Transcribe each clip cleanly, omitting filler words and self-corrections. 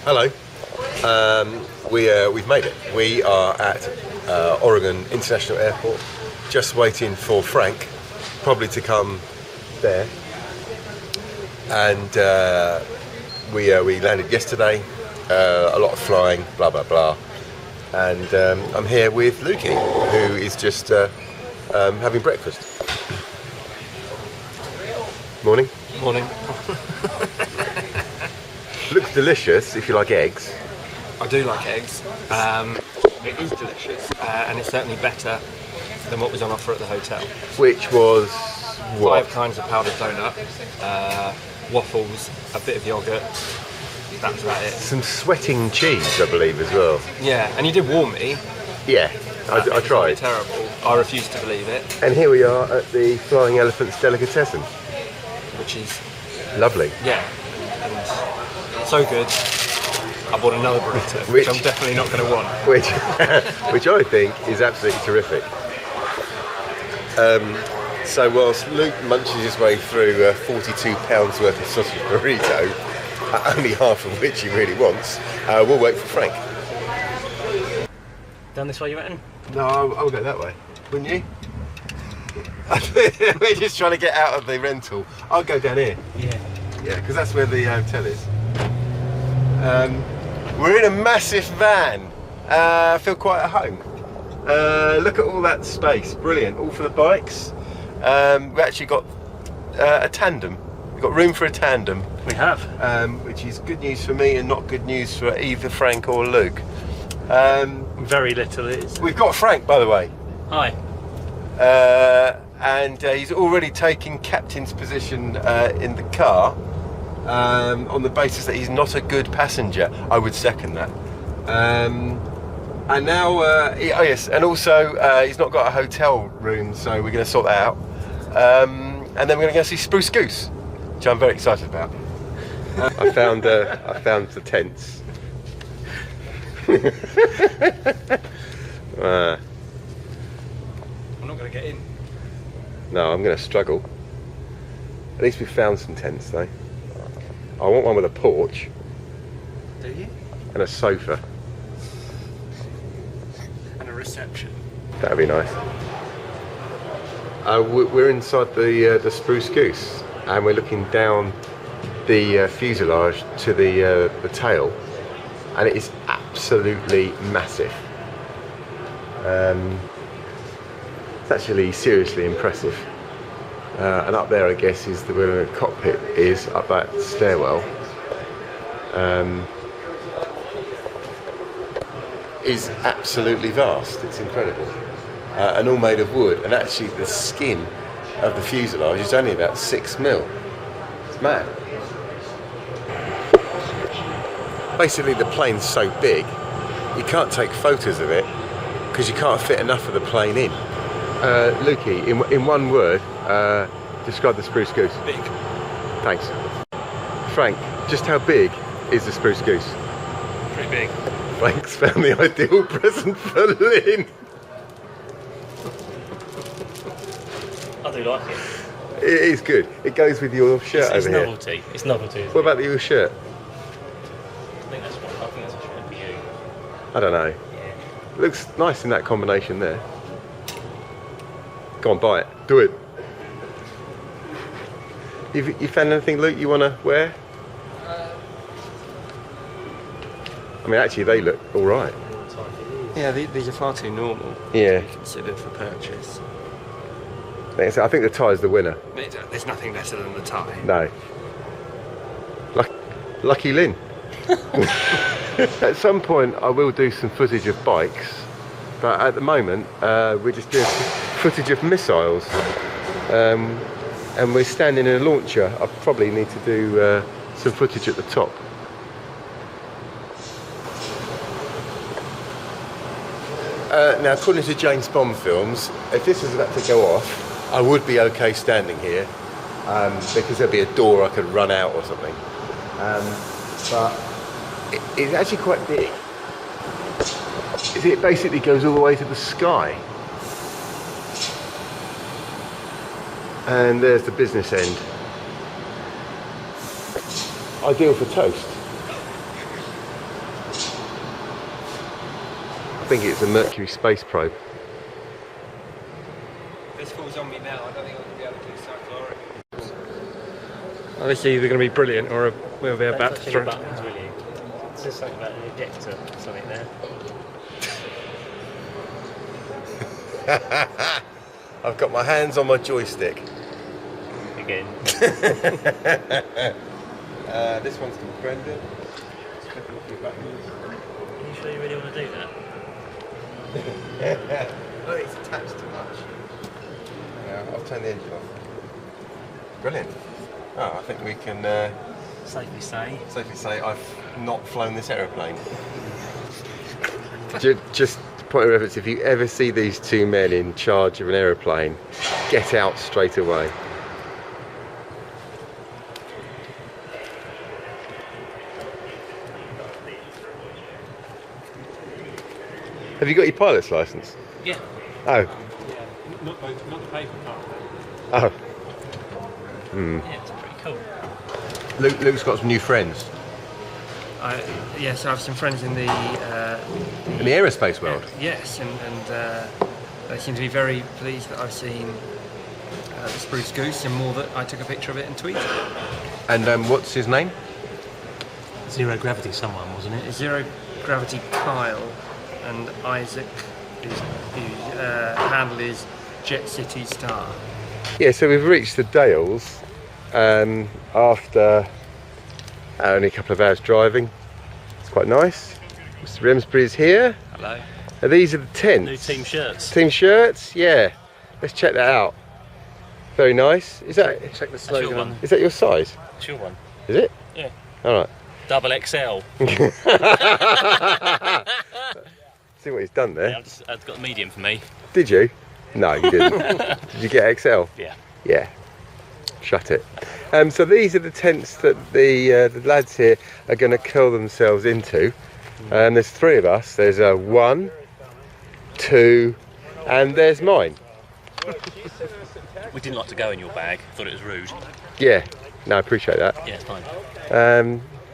Hello. We've made it. We are at Oregon International Airport, just waiting for Frank, probably to come there. And we landed yesterday. A lot of flying, blah blah blah. And I'm here with Lukey, who is just having breakfast. Morning. Morning. Looks delicious if you like eggs. I do like eggs. It is delicious, and it's certainly better than what was on offer at the hotel. Which was what? 5 kinds of powdered donut, waffles, a bit of yoghurt. That was about it. Some sweating cheese, I believe, as well. Yeah, and you did warn me. Yeah, I tried. Terrible. I refused to believe it. And here we are at the Flying Elephants Delicatessen. Which is lovely. Yeah, and so good. I bought another burrito, which I'm definitely not going to want. Which I think is absolutely terrific. So whilst Luke munches his way through £42 worth of sausage burrito, only half of which he really wants, we'll wait for Frank. Down this way, you reckon? No, I'll go that way. Wouldn't you? We're just trying to get out of the rental. I'll go down here. Yeah. Yeah, because that's where the hotel is. We're in a massive van. I feel quite at home. Look at all that space. Brilliant. All for the bikes. We actually got a tandem. We've got room for a tandem. We have. Which is good news for me and not good news for either Frank or Luke. Very little it is. We've got Frank, by the way. Hi. And he's already taken captain's position in the car on the basis that he's not a good passenger. I would second that. And now, yes, and also he's not got a hotel room, so we're going to sort that out. And then we're going to go see Spruce Goose, which I'm very excited about. I found the tents. I'm not going to get in. No, I'm going to struggle. At least we found some tents, though. I want one with a porch. Do you? And a sofa. And a reception. That'd be nice. We're inside the Spruce Goose, and we're looking down the fuselage to the tail, and it is absolutely massive. It's actually seriously impressive. And up there, I guess, is where the cockpit is, up that stairwell. Is absolutely vast. It's incredible. And all made of wood. And actually, the skin of the fuselage is only about 6mm. It's mad. Basically, the plane's so big, you can't take photos of it because you can't fit enough of the plane in. Lukey, in one word, describe the Spruce Goose. Big. Thanks. Frank, just how big is the Spruce Goose? Pretty big. Frank's found the ideal present for Lynn. I do like it. It is good. It goes with your shirt It's over here. novelty. It's novelty. What about your shirt? I think that's a shirt for you. I don't know. Yeah. Looks nice in that combination there. Go on, buy it. Do it. You found anything, Luke, you want to wear? I mean, actually, they look all right. Yeah, these are far too normal. Yeah. Considered for purchase. I think the tie's the winner. There's nothing better than the tie. No. Lucky Lynn. At some point, I will do some footage of bikes, but at the moment, we're just doing footage of missiles. And we're standing in a launcher. I probably need to do some footage at the top. Now, according to James Bond films, if this was about to go off, I would be okay standing here because there'd be a door I could run out or something. But it's actually quite big. It basically goes all the way to the sky. And there's the business end. Ideal for toast. think it's a Mercury space probe. This falls on me now. I don't think I'm going to be able to do cycloric. Well, this is either going to be brilliant or we'll be about to throw. Buttons, really. It's just something about an ejector or something there. I've got my hands on my joystick. Again. This one's from Brendan. Just click off your buttons. Are you sure you really want to do that? Look, it's attached too much. Yeah, I'll turn the engine off. Brilliant. Oh, I think we can Safely say I've not flown this aeroplane. Just point of reference, if you ever see these two men in charge of an aeroplane, get out straight away. Have you got your pilot's license? Yeah. Oh. Yeah, not the paper part. Oh. Yeah, it's pretty cool. Luke's got some new friends Yes, I have some friends in the in the aerospace world. yes, and they seem to be very pleased that I've seen the spruce goose, and more that I took a picture of it and tweeted it. And what's his name? Zero Gravity someone, wasn't it? Zero Gravity Kyle and Isaac, whose handle is Jet City Star. Yeah, so we've reached the Dales after only a couple of hours driving. It's quite nice. Mr. Remsbury's here. Hello. These are the tents. New team shirts. Team shirts? Yeah. Let's check that out. Very nice. Is that Check the That's your slogan. one. is that your size? It's your one. Is it? Yeah. Alright. Double XL. See what he's done there. Yeah, I've got a medium for me. Did you? No, you didn't. Did you get XL? Yeah. Yeah. Shut it. So these are the tents that the lads here are going to curl themselves into. There's three of us. There's a 1, 2, and there's mine. We didn't like to go in your bag. Thought it was rude. Yeah. No, I appreciate that. Yeah, it's fine.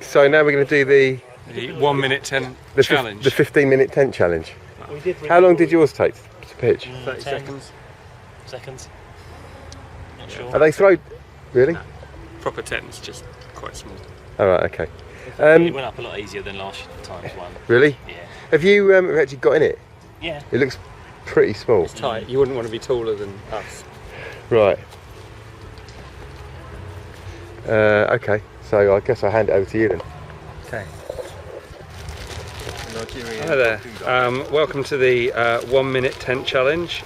So now we're going to do the 1 minute 10 challenge. the 15-minute tent challenge. How long did yours take to pitch? 30 10 seconds. Seconds. Not sure. Are they throw? Really? Proper tents, just quite small. All right. Okay. It went up a lot easier than last time's one. Really? Yeah. Have you actually got in it? Yeah. It looks pretty small. Tight. You wouldn't want to be taller than us. Right. Okay. So I guess I'll hand it over to you then. Okay. Hi there. Welcome to the 1 minute tent challenge.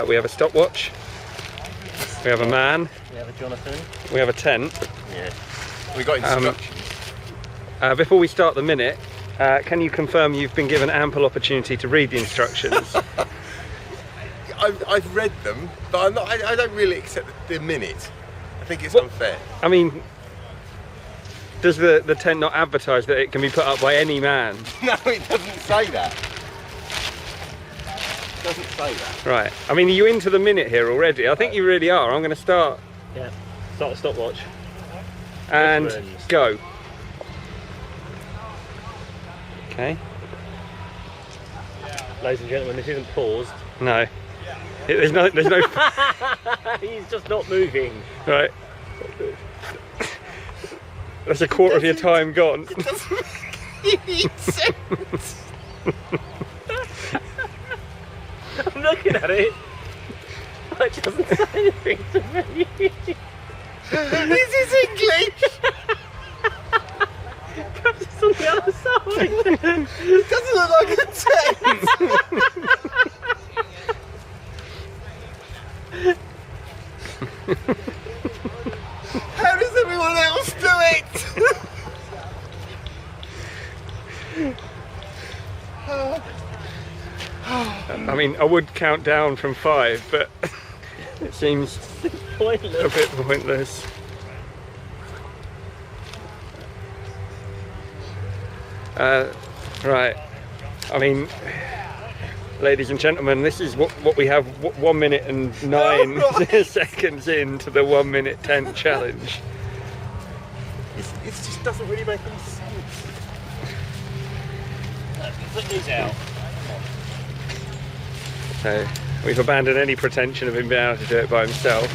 We have a stopwatch. We have a man. We have a Jonathan. We have a tent. Yeah. We got instructions. Before we start the minute, can you confirm you've been given ample opportunity to read the instructions? I've read them, but I don't really accept the minute. I think it's unfair. I mean, does the tent not advertise that it can be put up by any man? No, it doesn't say that. It doesn't say that. Right. I mean, are you into the minute here already? I think you really are. I'm going to start Yeah. Start the stopwatch. and Friends. go. Okay. Ladies and gentlemen, this isn't paused. No. There's no. He's just not moving. Right. That's a quarter of your time gone. It doesn't make any sense. I'm looking at it. It doesn't say anything to me. This is English. It's on the other side. It doesn't look like a tent. How does everyone else do it? I mean, I would count down from 5, but it seems Pointless. a bit pointless. Right. I mean, ladies and gentlemen, this is what we have 1 minute and 9 seconds into the 1 minute tent challenge. It just doesn't really make any sense. Put these out. So we've abandoned any pretension of him being able to do it by himself.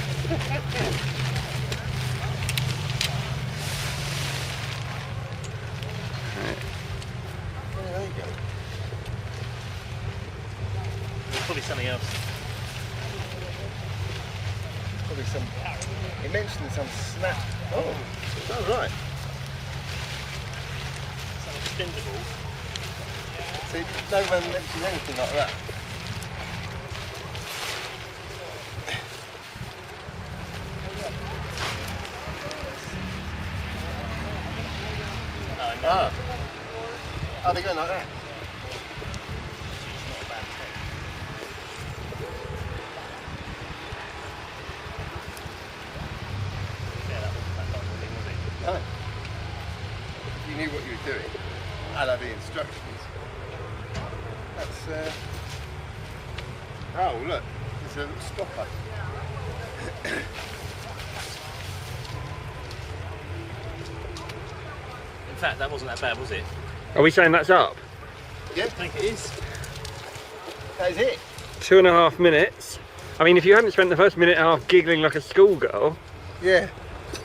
There you go. There's probably something else. Probably some. He mentioned some snap. Oh, right. Some extendable. See, no one mentioned anything like that. Ah. Oh, they're going like that. No. You knew what you were doing. And the instructions. That's oh look, there's a little stopper. In fact, that wasn't that bad, was it? Are we saying that's up? Yeah, I think it is. that is it. 2.5 minutes. I mean, if you hadn't spent the first minute and a half giggling like a schoolgirl. Yeah.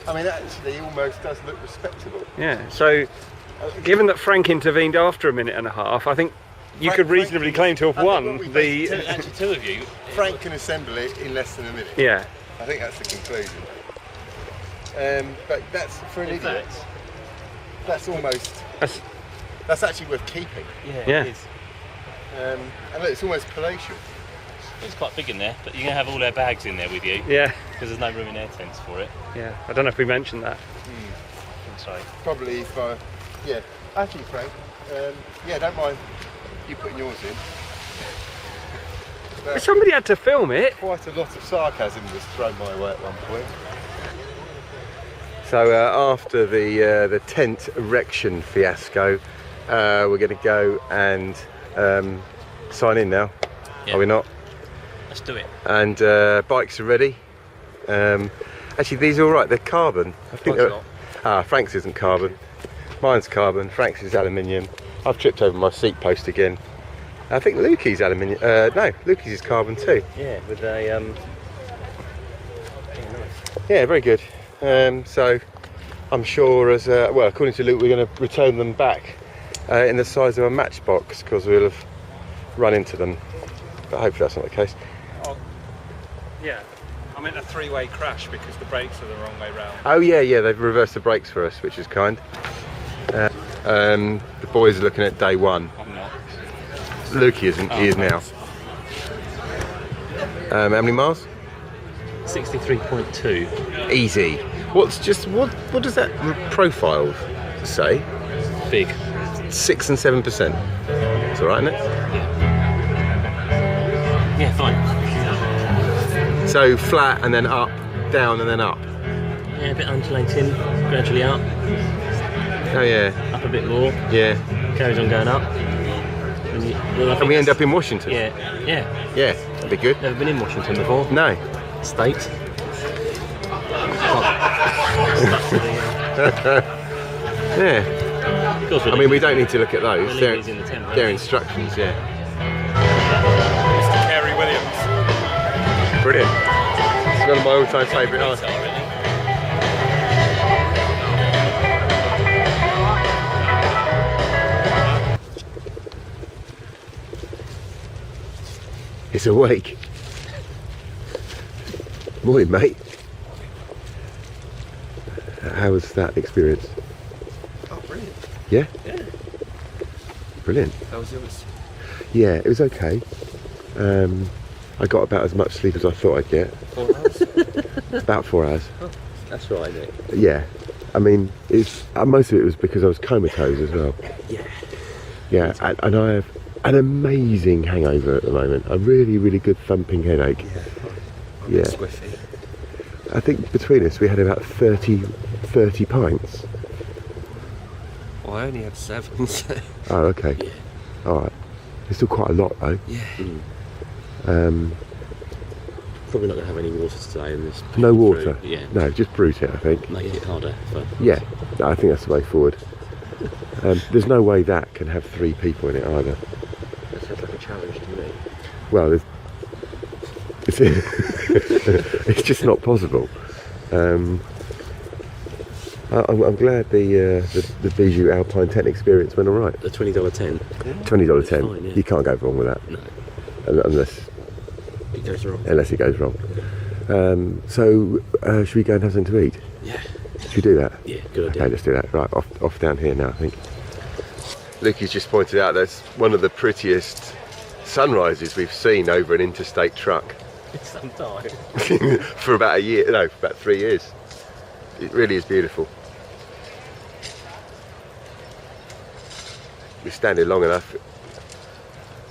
I mean, that actually almost does look respectable. Yeah, so given that Frank intervened after 1.5 minutes, I think you could reasonably claim to have won the... Actually, two of you. Frank can assemble it in less than a minute. Yeah. I think that's the conclusion. But that's for an In idiot. fact, That's almost. That's, That's actually worth keeping. Yeah. it is. And look, it's almost palatial. It's quite big in there, but you're going to have all their bags in there with you. yeah, Because there's no room in their tents for it. yeah. I don't know if we mentioned that. I'm sorry. Probably for. Yeah. Actually, Frank. Yeah, don't mind you putting yours in. But somebody had to film it. Quite a lot of sarcasm was thrown my way at one point. So after the tent erection fiasco, we're going to go and sign in now. Yeah. Are we not? Let's do it. And bikes are ready. Actually, these are all right. They're carbon. I think. Frank's isn't carbon. Mine's carbon. Frank's is aluminium. I've tripped over my seat post again. I think Lukey's aluminium. No, Lukey's is carbon too. Yeah, with a yeah, nice. Yeah, very good. So I'm sure, as well, according to Luke, we're going to return them back in the size of a matchbox because we'll have run into them. But hopefully that's not the case. Yeah. I meant a three-way crash because the brakes are the wrong way round. Oh yeah, they've reversed the brakes for us, which is kind. The boys are looking at day one. I'm not. Lukey isn't. He is now. How many miles? 63.2. Easy. What does that profile say? Big. 6 and 7%. It's all right, isn't it? Yeah, fine. So flat and then up, down and then up. Yeah, a bit undulating, gradually up. Oh yeah. Up a bit more. Yeah. Carries on going up. And we end up in Washington. Yeah, yeah. Yeah, that'd be good. Never been in Washington before. No. State. Yeah. Of course, I mean, we don't need to look at those. we'll They're, leave these in the tent, they're right? instructions, yeah. Mr. Carey Williams. Brilliant. It's one of my all-time favourite artists. It's awake. Morning, mate. How was that experience? Oh, brilliant. Yeah? Yeah. Brilliant. How was yours? Yeah, it was okay. I got about as much sleep as I thought I'd get. 4 hours? About 4 hours. Oh, that's right, Nick. Yeah. I mean, it's most of it was because I was comatose as well. Yeah. Yeah, and I have an amazing hangover at the moment. A really, really good thumping headache. Yeah. Yeah. Squiffy. I think between us we had about 30 pints. Well, I only had 7, so... Oh, okay. Yeah. Alright. It's still quite a lot though. Yeah. Probably not going to have any water today in this. No water? Yeah. No, just brute it, I think. Make it harder. But Yeah, I think that's the way forward. There's no way that can have 3 people in it either. That sounds like a well, it's, it's just not possible. I'm glad the Bijou Alpine 10 experience went all right. The $20.10. $20.10. Fine, yeah. You can't go wrong with that. No, Unless it goes wrong. it goes wrong. So should we go and have something to eat? Yeah. Should we do that? Yeah, good idea. Okay, let's do that. Right, off down here now, I think. Lucky's just pointed out that's one of the prettiest sunrises we've seen over an interstate truck Sometime. for about a year, no, for about 3 years. It really is beautiful. We stand here long enough,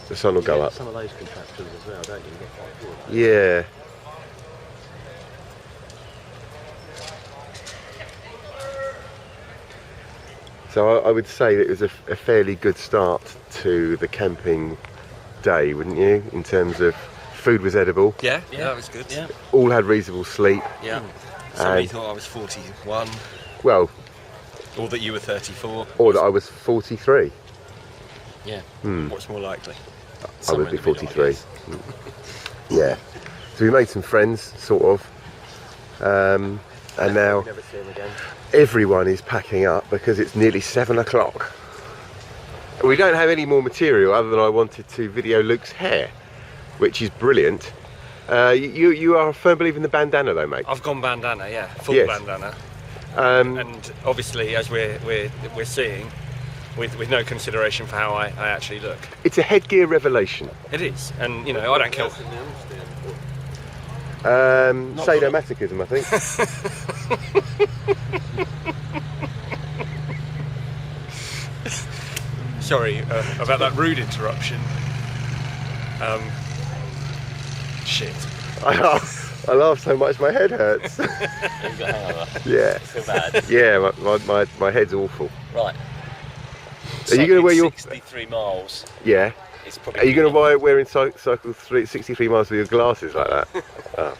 the sun will go up. Some of those contraptions as well, don't you? Get quite good. Yeah. So I would say that it was a fairly good start to the camping day, wouldn't you? In terms of food was edible, Yeah, that was good. Yeah. all had reasonable sleep. Yeah. Somebody And- thought I was 41, Well, or that you were 34. or that I was 43. Yeah. What's more likely? I Somewhere would be in the middle, I 43. guess. Yeah. So we made some friends, sort of. And now Never see them again. everyone is packing up because it's nearly 7 o'clock. We don't have any more material other than I wanted to video Luke's hair, which is brilliant. You are a firm believer in the bandana though, mate? I've gone bandana, yeah, full Yes. bandana, Um, and obviously, as we're seeing, with no consideration for how I actually look. it's a headgear revelation. It is, and you know, I don't care. Sadomasochism, I think. Sorry about that rude interruption. Shit. I laugh so much my head hurts. You've got hangover. Yeah. Feel bad. Yeah, my head's awful. Right. Are you going to wear your... 63 miles. Yeah. It's probably Are you going to wearing cycle 63 miles with your glasses like that?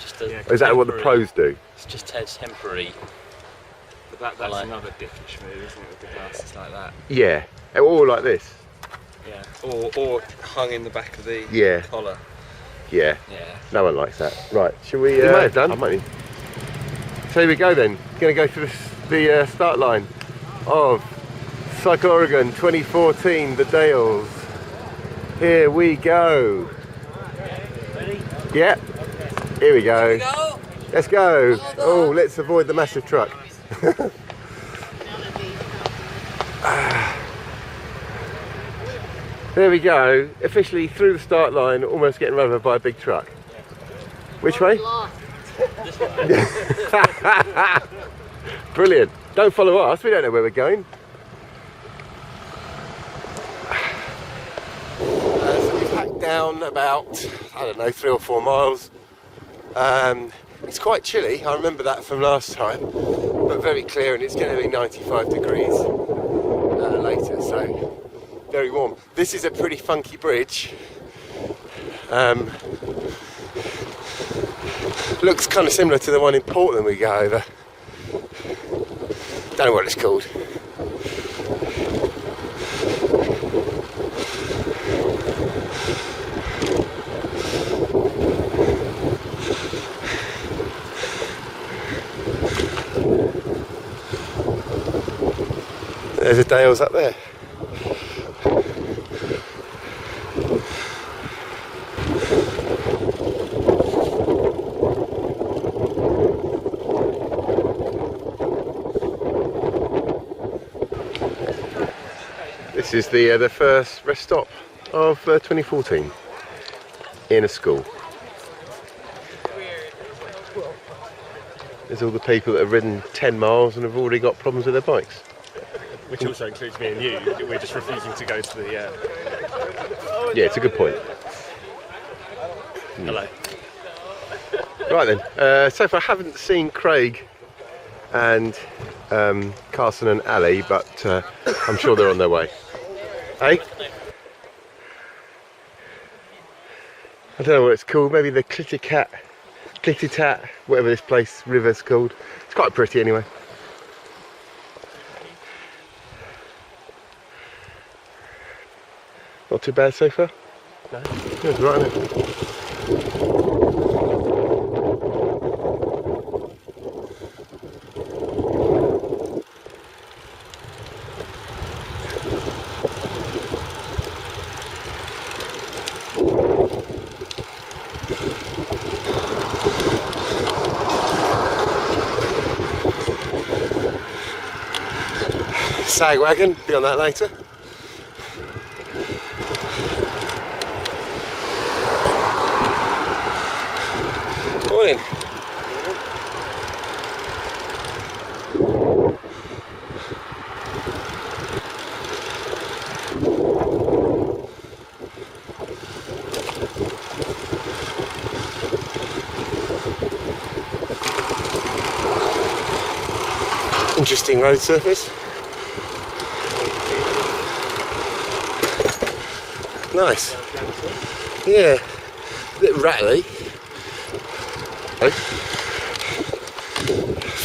just a Is that what the temporary- pros do? It's just a temporary. That's like- another diffish move, isn't it, with the glasses like that? Yeah. Or like this. Yeah. Or hung in the back of the Yeah. collar. Yeah. Yeah. No one likes that. Right, shall we... You may have done. I might need... So here we go then. Going to go to the start line of Cycle Oregon 2014, the Dales. Here we go. Ready? Yeah. Here we go. Let's go. Oh, let's avoid the massive truck. There we go. Officially through the start line, almost getting run over by a big truck. Which way? Brilliant. Don't follow us. We don't know where we're going. So we've hacked down about, I don't know, 3 or 4 miles. It's quite chilly, I remember that from last time, but very clear, and it's going to be 95 degrees later, so very warm. This is a pretty funky bridge. Looks kind of similar to the one in Portland we go over. Don't know what it's called. There's a Dales up there. This is the first rest stop of 2014 in a school. There's all the people that have ridden 10 miles and have already got problems with their bikes. Which also includes me and you. We're just refusing to go to the. Yeah, it's a good point. Hello. Right then, so far I haven't seen Craig and Carson and Ali, but I'm sure they're on their way. Hey? I don't know what it's called, maybe the Clittitat, whatever this place, river's called. It's quite pretty anyway. Not too bad so far. No. Good, right, isn't it? Sag wagon, be on that later. Morning. Interesting road surface. Nice. Yeah, a bit rattly.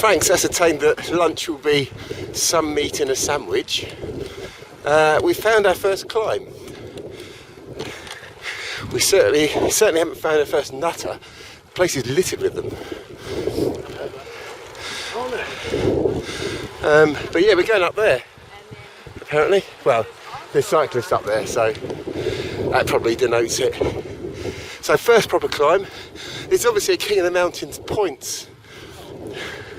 Frank's ascertained that lunch will be some meat and a sandwich. We found our first climb. We certainly haven't found our first nutter. The place is littered with them. But yeah, we're going up there, apparently. Well, there's cyclists up there, so that probably denotes it. So first proper climb. It's obviously a King of the Mountains points.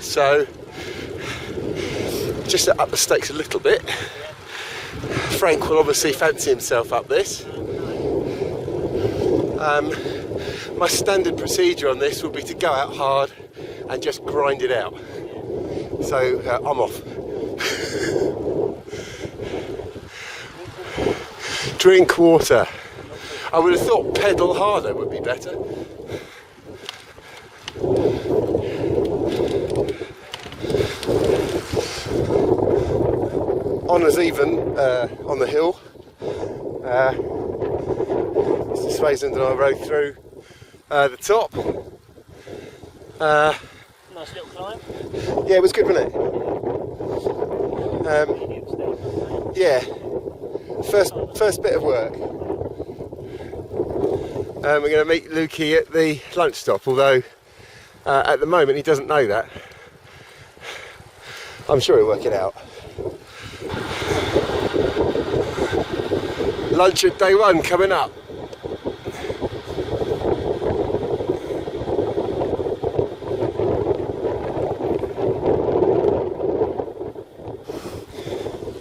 So just to up the stakes a little bit, Frank will obviously fancy himself up this. My standard procedure on this will be to go out hard and just grind it out. So I'm off. Drink water. I would have thought pedal harder would be better. Honours even on the hill. Mr. Swayzend and I rode through the top. Nice little climb. Yeah, it was good, wasn't it? Yeah, first bit of work. We're going to meet Lukey at the lunch stop, although at the moment he doesn't know that. I'm sure he'll work it out. Lunch at day one coming up.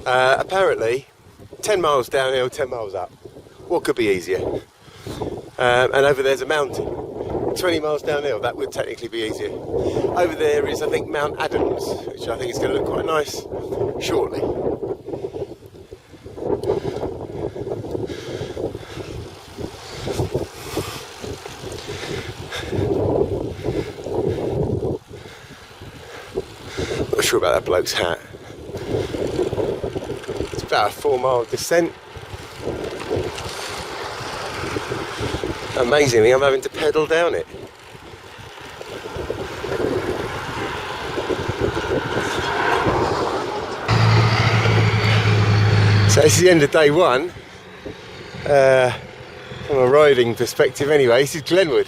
Apparently 10 miles downhill, 10 miles up. What could be easier? And over there's a mountain. 20 miles downhill, that would technically be easier. Over there is, I think, Mount Adams, which I think is going to look quite nice shortly. Not sure about that bloke's hat. It's about a 4-mile descent. Amazingly, I'm having to pedal down it. So this is the end of day one. From a riding perspective anyway, this is Glenwood.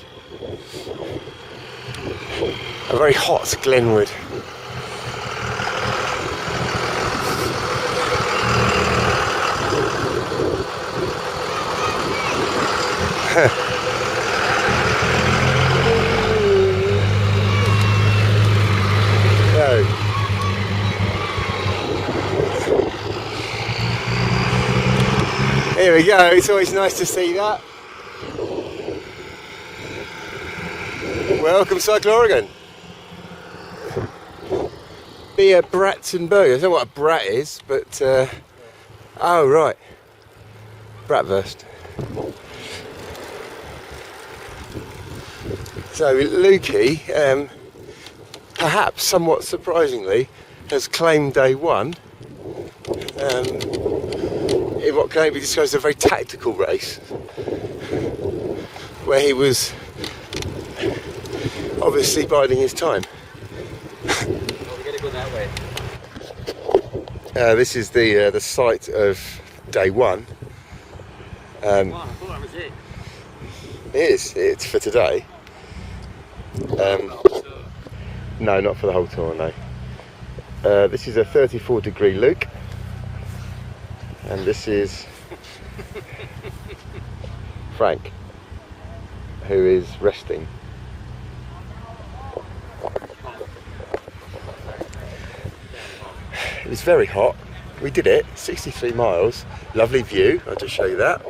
A very hot Glenwood. Here we go, it's always nice to see that. Welcome, Cycle Oregon. Be brats and burgers. I don't know what a brat is, but oh right, bratwurst. So Lukey, perhaps somewhat surprisingly, has claimed day one in what can only be described as a very tactical race, where he was obviously biding his time. We're going to go that way. This is the site of day one. Wow, I thought that was it. It is. It's for today. No, not for the whole tour, no. This is a 34-degree Luke. And this is Frank, who is resting. It was very hot. We did it, 63 miles. Lovely view, I'll just show you that.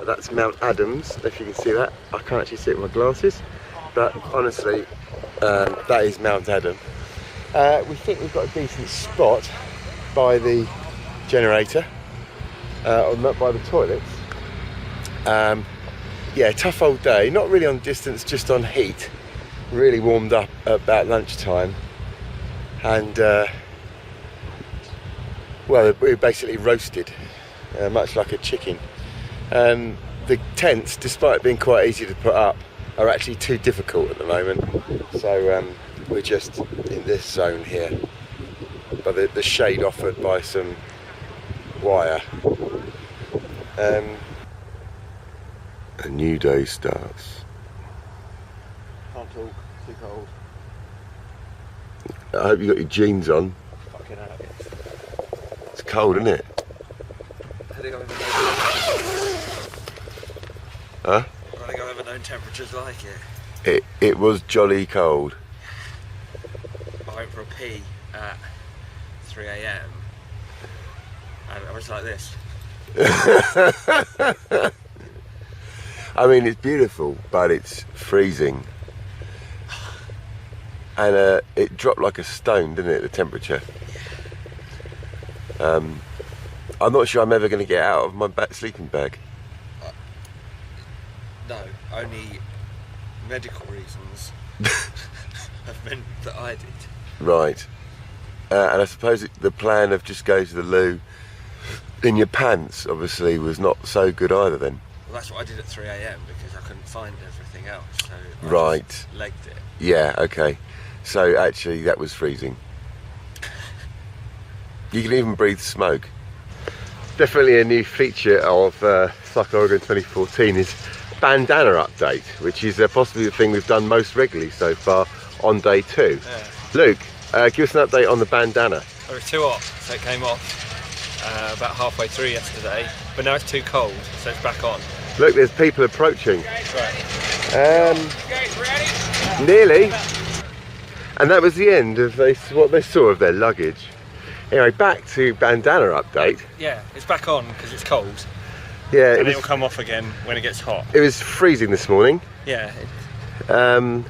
That's Mount Adams, if you can see that. I can't actually see it with my glasses, but honestly, that is Mount Adam. We think we've got a decent spot by the generator, by the toilets. Yeah, tough old day, not really on distance, just on heat. Really warmed up at about lunchtime, and well, we were basically roasted, much like a chicken. The tents, despite being quite easy to put up, are actually too difficult at the moment. So we're just in this zone here, but the shade offered by some wire. A new day starts. Can't talk, too cold. I hope you got your jeans on. Fucking hell. It's cold, isn't it? I think I've Huh? ever known temperatures like it. It was jolly cold. I went for a pee at 3 AM and I was like this. I mean, it's beautiful, but it's freezing. And it dropped like a stone, didn't it, the temperature? I'm not sure I'm ever going to get out of my sleeping bag. No, only medical reasons have meant that I did. Right. And I suppose the plan of just go to the loo in your pants, obviously, was not so good either then. Well, that's what I did at 3 AM because I couldn't find everything else, so I Right. just legged it. Yeah, okay. So actually that was freezing. You can even breathe smoke. Definitely a new feature of Cycle Oregon 2014 is bandana update, which is possibly the thing we've done most regularly so far on day 2. Yeah. Luke, give us an update on the bandana. It was too hot, so it came off about halfway through yesterday, but now it's too cold, so it's back on. Look, there's people approaching. Right. Nearly. And that was the end of what they saw of their luggage. Anyway, back to bandana update. Yeah, it's back on because it's cold, Yeah, and it'll come off again when it gets hot. it was freezing this morning. Yeah, Um,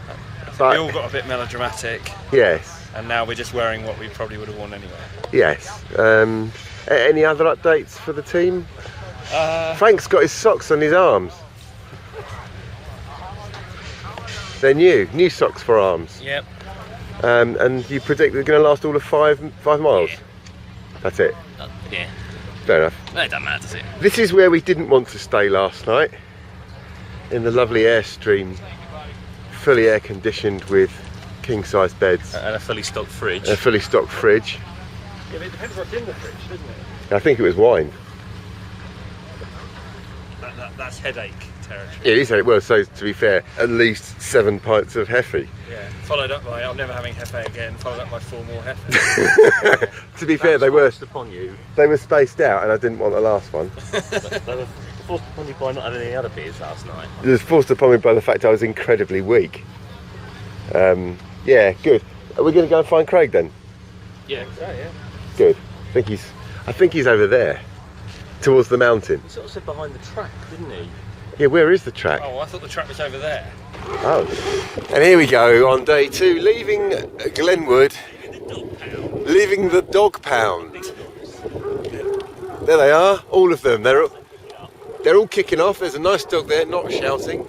I think But- we all got a bit melodramatic, yes, and now we're just wearing what we probably would have worn anyway. yes. Any other updates for the team? Uh, Frank's got his socks on his arms. They're new socks for arms. yep. And you predict they're going to last all of five miles? Yeah. That's it. Yeah. Fair enough. No, it doesn't matter, does it? This is where we didn't want to stay last night, in the lovely Airstream, fully air conditioned with king size beds And a fully stocked fridge. and a fully stocked fridge. Yeah, but it depends what's in the fridge, doesn't it? I think it was wine. That's headache territory. It is, well, so to be fair, at least 7 pints of Heffy. Yeah. Followed up by I'm never having Hefe again. Followed up by 4 more Hefe. To be fair, they were upon you. spaced out, and I didn't want the last one. They were forced upon you by not having any other beers last night. It was forced upon me by the fact I was incredibly weak. Yeah, good. Are we going to go and find Craig then? Yeah. So, yeah. Good. I think he's over there, towards the mountain. He sort of said behind the track, didn't he? Yeah, where is the track? Oh, I thought the track was over there. Oh. And here we go on day 2, leaving Glenwood, leaving the dog pound. There they are, all of them. They're all kicking off. There's a nice dog there, not shouting.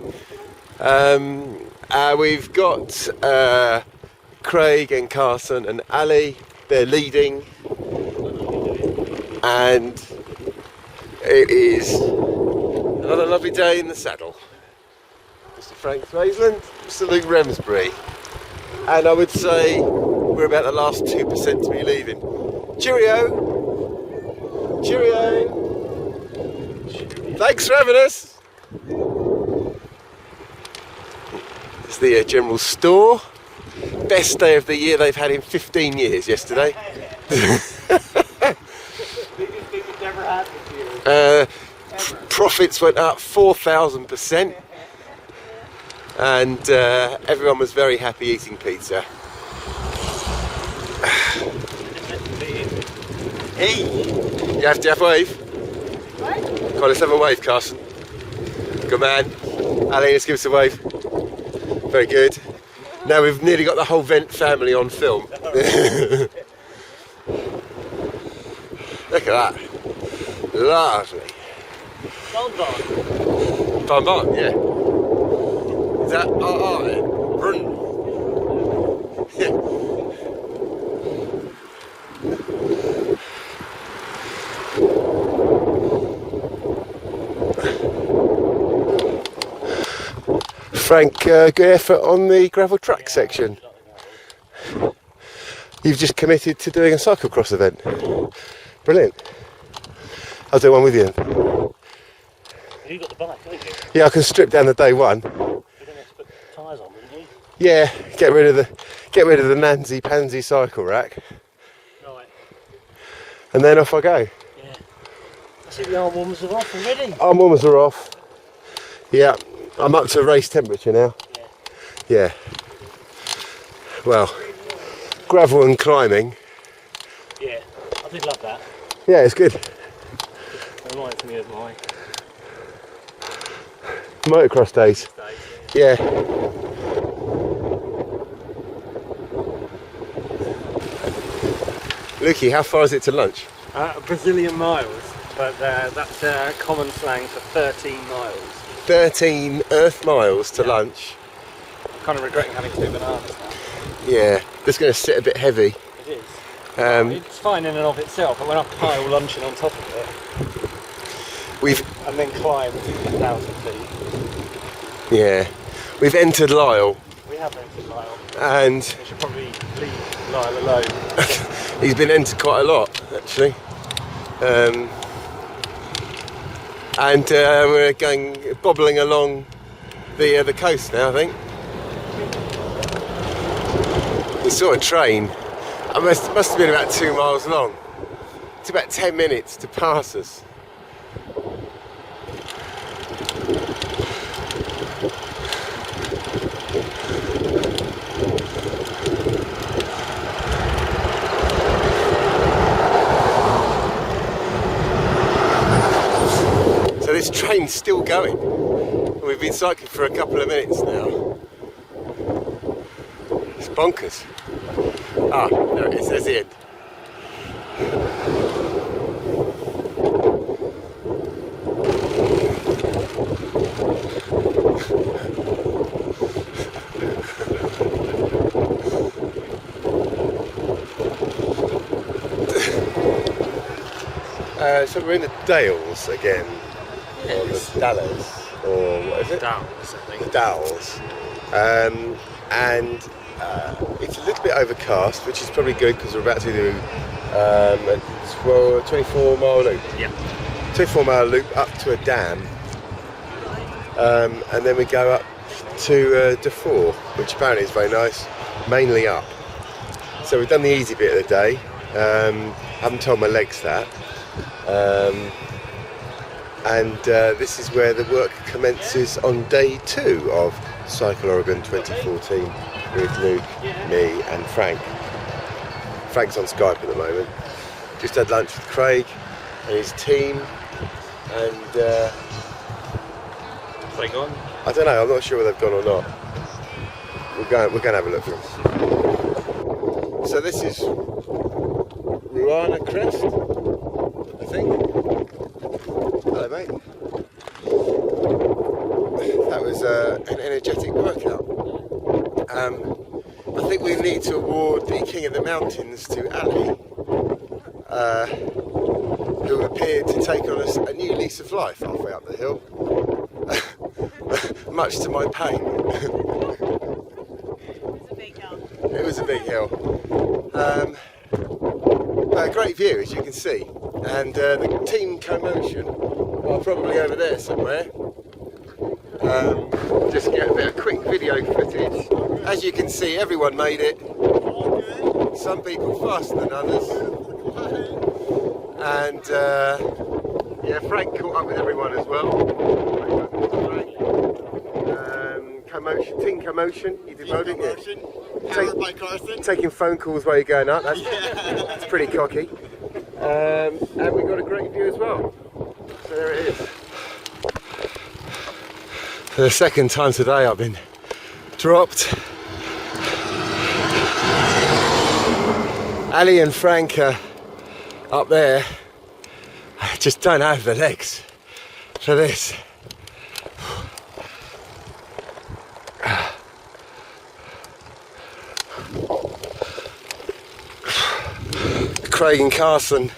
We've got Craig and Carson and Ali. They're leading, and it is another lovely day in the saddle. Mr. Frank Thwaisland, Mr. Luke Remsbury, and I would say we're about the last 2% to be leaving. Cheerio! Cheerio! Thanks for having us! to the general store. Best day of the year they've had in 15 years yesterday. Profits went up 4,000%, and everyone was very happy eating pizza. Hey, you have to have a wave. Come on, let's have a wave, Carson. Good man. Ali, let's give us a wave. Very good. Now we've nearly got the whole Vent family on film. Look at that. Lovely. Bonbon. Bonbon, yeah. Is that Run. Yeah. Frank, good effort on the gravel track section. You've just committed to doing a cyclocross event. Brilliant. I'll do one with you. You got the bike, haven't you? Yeah, I can strip down the day one. You're going to have to put tyres on, wouldn't you? Yeah, get rid of the Nancy Pansy cycle rack, Right. and then off I go. Yeah. I see the arm warmers are off already. Arm warmers are off. Yeah, I'm up to race temperature now. Yeah. Well, gravel and climbing. Yeah, I did love that. Yeah, it's good. It reminds me of my Motocross days. days. Yeah. Lukey, how far is it to lunch? Brazilian miles, but that's common slang for 13 miles. 13 earth miles to lunch. I'm kind of regretting having 2 bananas now. Yeah, that's going to sit a bit heavy. It is. Um, It's fine in and of itself, but when I pile luncheon on top of it and then climb 2,000 feet. Yeah, we've entered Lyle, We have entered Lyle. and We should probably leave Lyle alone. he's been entered quite a lot, actually. And we're going bobbling along the coast now, I think. We saw a train. It must have been about 2 miles long. It took about 10 minutes to pass us. So this train's still going. We've been cycling for a couple of minutes now. It's bonkers. Ah, there it is, there's the end. So we're in the Dales again. Or the Dalles, or what is it? Downs, I think. The Dowels. And it's a little bit overcast, which is probably good because we're about to do a 24-mile loop. Yeah. 24-mile loop up to a dam, and then we go up to Dufour, which apparently is very nice, mainly up. So we've done the easy bit of the day. Haven't told my legs that. And this is where the work commences on day 2 of Cycle Oregon 2014 with Luke, me and Frank. Frank's on Skype at the moment. Just had lunch with Craig and his team, and Have they gone? I don't know, I'm not sure whether they've gone or not. We're going to have a look for them. So this is Ruana Crest, I think. Hello mate. That was an energetic workout. I think we need to award the King of the Mountains to Ali, who appeared to take on us a new lease of life halfway up the hill, much to my pain. It was a big hill. But a great view, as you can see, and the Team Commotion are probably over there somewhere. just get a bit of quick video footage. As you can see, everyone made it. Some people faster than others. And yeah, Frank caught up with everyone as well. Team Commotion, you did well, didn't you? Taking phone calls while you're going up, that's pretty cocky. And we got a great view as well. So there it is. For the second time today I've been dropped. Ali and Frank are up there. I just don't have the legs for this. Craig and Carson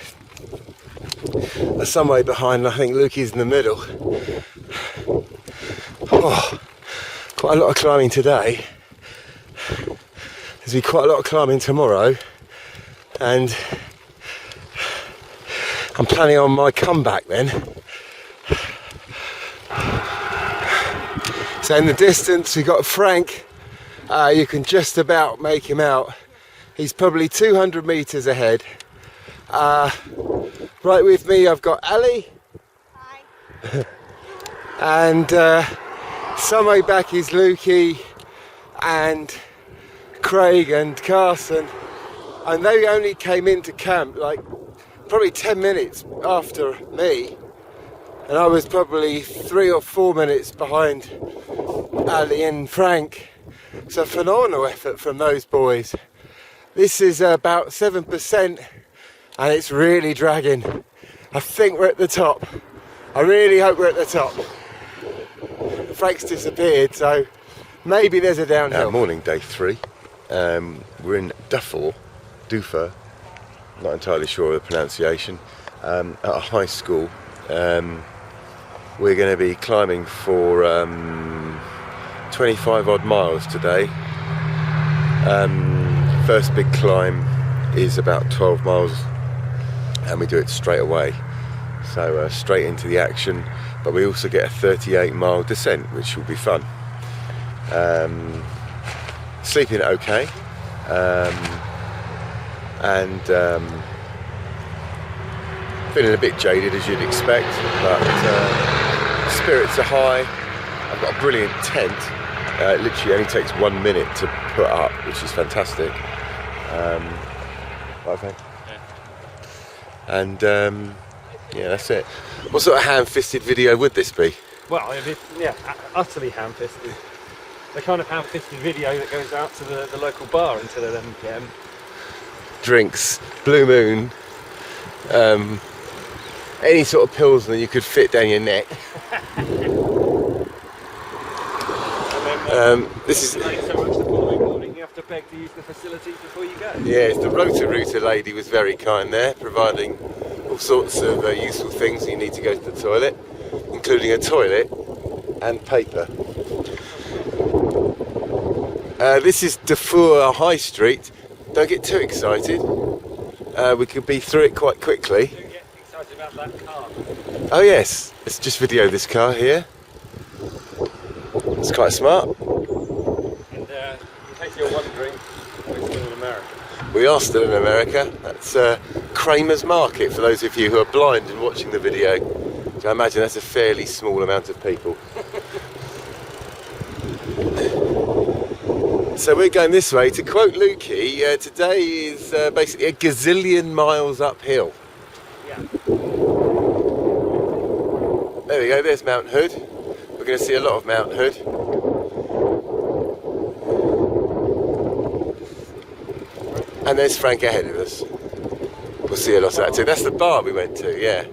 are some way behind. I think Lukey's in the middle. Oh, quite a lot of climbing today. There's been quite a lot of climbing tomorrow, and I'm planning on my comeback then. So in the distance we've got Frank. You can just about make him out. He's probably 200 metres ahead. Right with me I've got Ali. Hi. And some way back is Lukey and Craig and Carson. And they only came into camp like probably 10 minutes after me. And I was probably 3 or 4 minutes behind Ali and Frank. So phenomenal effort from those boys. This is about 7% and it's really dragging. I think we're at the top. I really hope we're at the top. Frank's disappeared, so maybe there's a downhill. Morning, day 3. We're in Dufor, not entirely sure of the pronunciation, at a high school. We're going to be climbing for 25 odd miles today. First big climb is about 12 miles and we do it straight away, so straight into the action, but we also get a 38-mile descent, which will be fun. Sleeping okay, and feeling a bit jaded as you'd expect, but spirits are high. I've got a brilliant tent. It literally only takes 1 minute to put up, which is fantastic. Okay. And yeah, that's it. What sort of ham-fisted video would this be? Well, yeah, utterly ham-fisted. The kind of ham-fisted video that goes out to the local bar until 11 PM. Drinks, Blue Moon, any sort of pills that you could fit down your neck. This is. Thanks so much the following morning. You have to beg to use the facilities before you go. Yes, the Rotor-Rooter lady was very kind there, providing all sorts of useful things. You need to go to the toilet, including a toilet and paper. This is Dufour High Street. Don't get too excited. We could be through it quite quickly. Don't get excited about that car. Oh yes, let's just video this car here. It's quite smart. And in case you're wondering, we're still in America. We are still in America. That's Kramer's Market for those of you who are blind and watching the video. So I imagine that's a fairly small amount of people. So we're going this way. To quote Lukey, today is basically a gazillion miles uphill. Yeah. There we go, there's Mount Hood. We're going to see a lot of Mount Hood. And there's Frank ahead of us. We'll see a lot of that too. That's the bar we went to, yeah.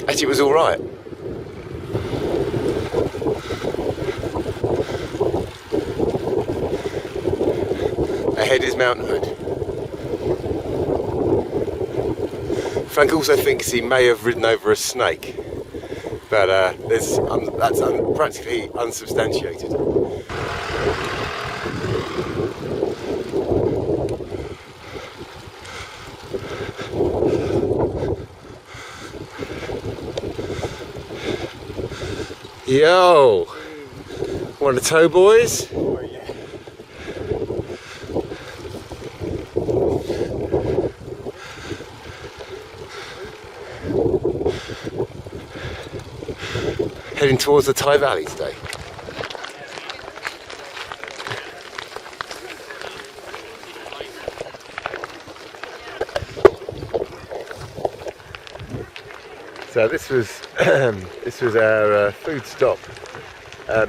Actually, it was all right. Ahead is Mount Hood. Frank also thinks he may have ridden over a snake, but that's practically unsubstantiated. Yo! One of the tow boys. Heading towards the Thai Valley today. So this was our food stop.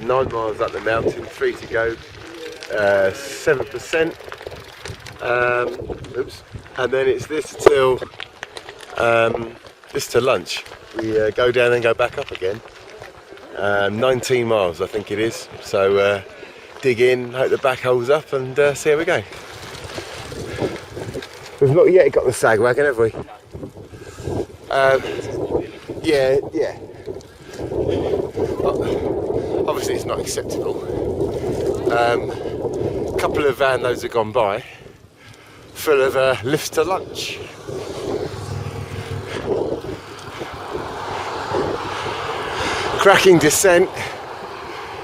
9 miles up the mountain, 3 to go, 7%. Oops. And then it's this till lunch. We go down and go back up again. 19 miles, I think it is. So dig in, hope the back holds up, and see how we go. We've not yet got the sag wagon, have we? Yeah. Obviously it's not acceptable. A couple of van loads have gone by, full of lifts to lunch. Cracking descent,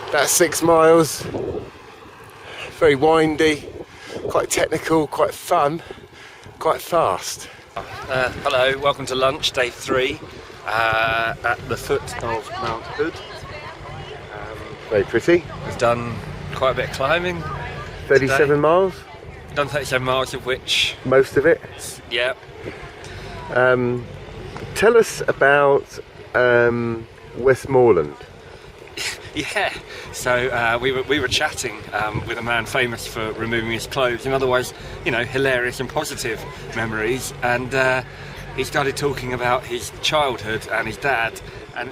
about 6 miles, very windy, quite technical, quite fun, quite fast. Hello, welcome to lunch, day 3, at the foot of Mount Hood. Very pretty. We've done quite a bit of climbing. 37 today. miles? We've done 37 miles, of which... Most of it? Yeah. Tell us about Westmoreland. Yeah, so we were chatting with a man famous for removing his clothes and otherwise, you know, hilarious and positive memories, and he started talking about his childhood and his dad, and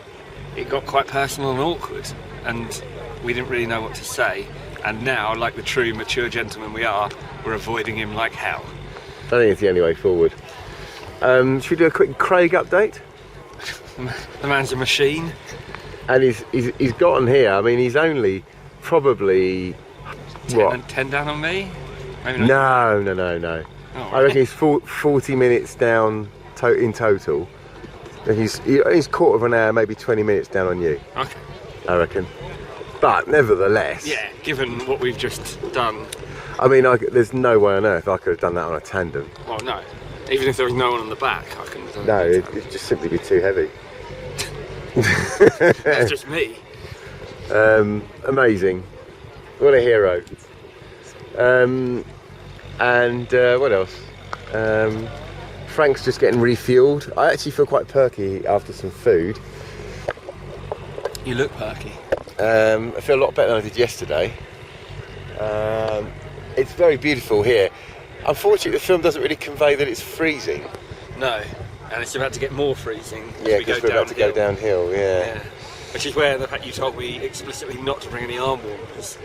it got quite personal and awkward, and we didn't really know what to say, and now, like the true mature gentlemen we are, we're avoiding him like hell. I think it's the only way forward. Should we do a quick Craig update? The man's a machine. And he's gotten here. I mean, he's only probably 10 down on me? Maybe not. No. Oh, I reckon he's 40 minutes down in total. And he's quarter of an hour, maybe 20 minutes down on you. Okay. I reckon. But nevertheless. Yeah, given what we've just done. I mean, there's no way on earth I could have done that on a tandem. Well, no. Even if there was no one on the back, I couldn't have done No, it. it'd just simply be too heavy. That's just me. Amazing. What a hero. And what else? Frank's just getting refueled. I actually feel quite perky after some food. You look perky. I feel a lot better than I did yesterday. It's very beautiful here. Unfortunately, the film doesn't really convey that it's freezing. No, and it's about to get more freezing. Yeah, because we're about to go downhill, yeah. Which is where the fact you told me explicitly not to bring any arm warmers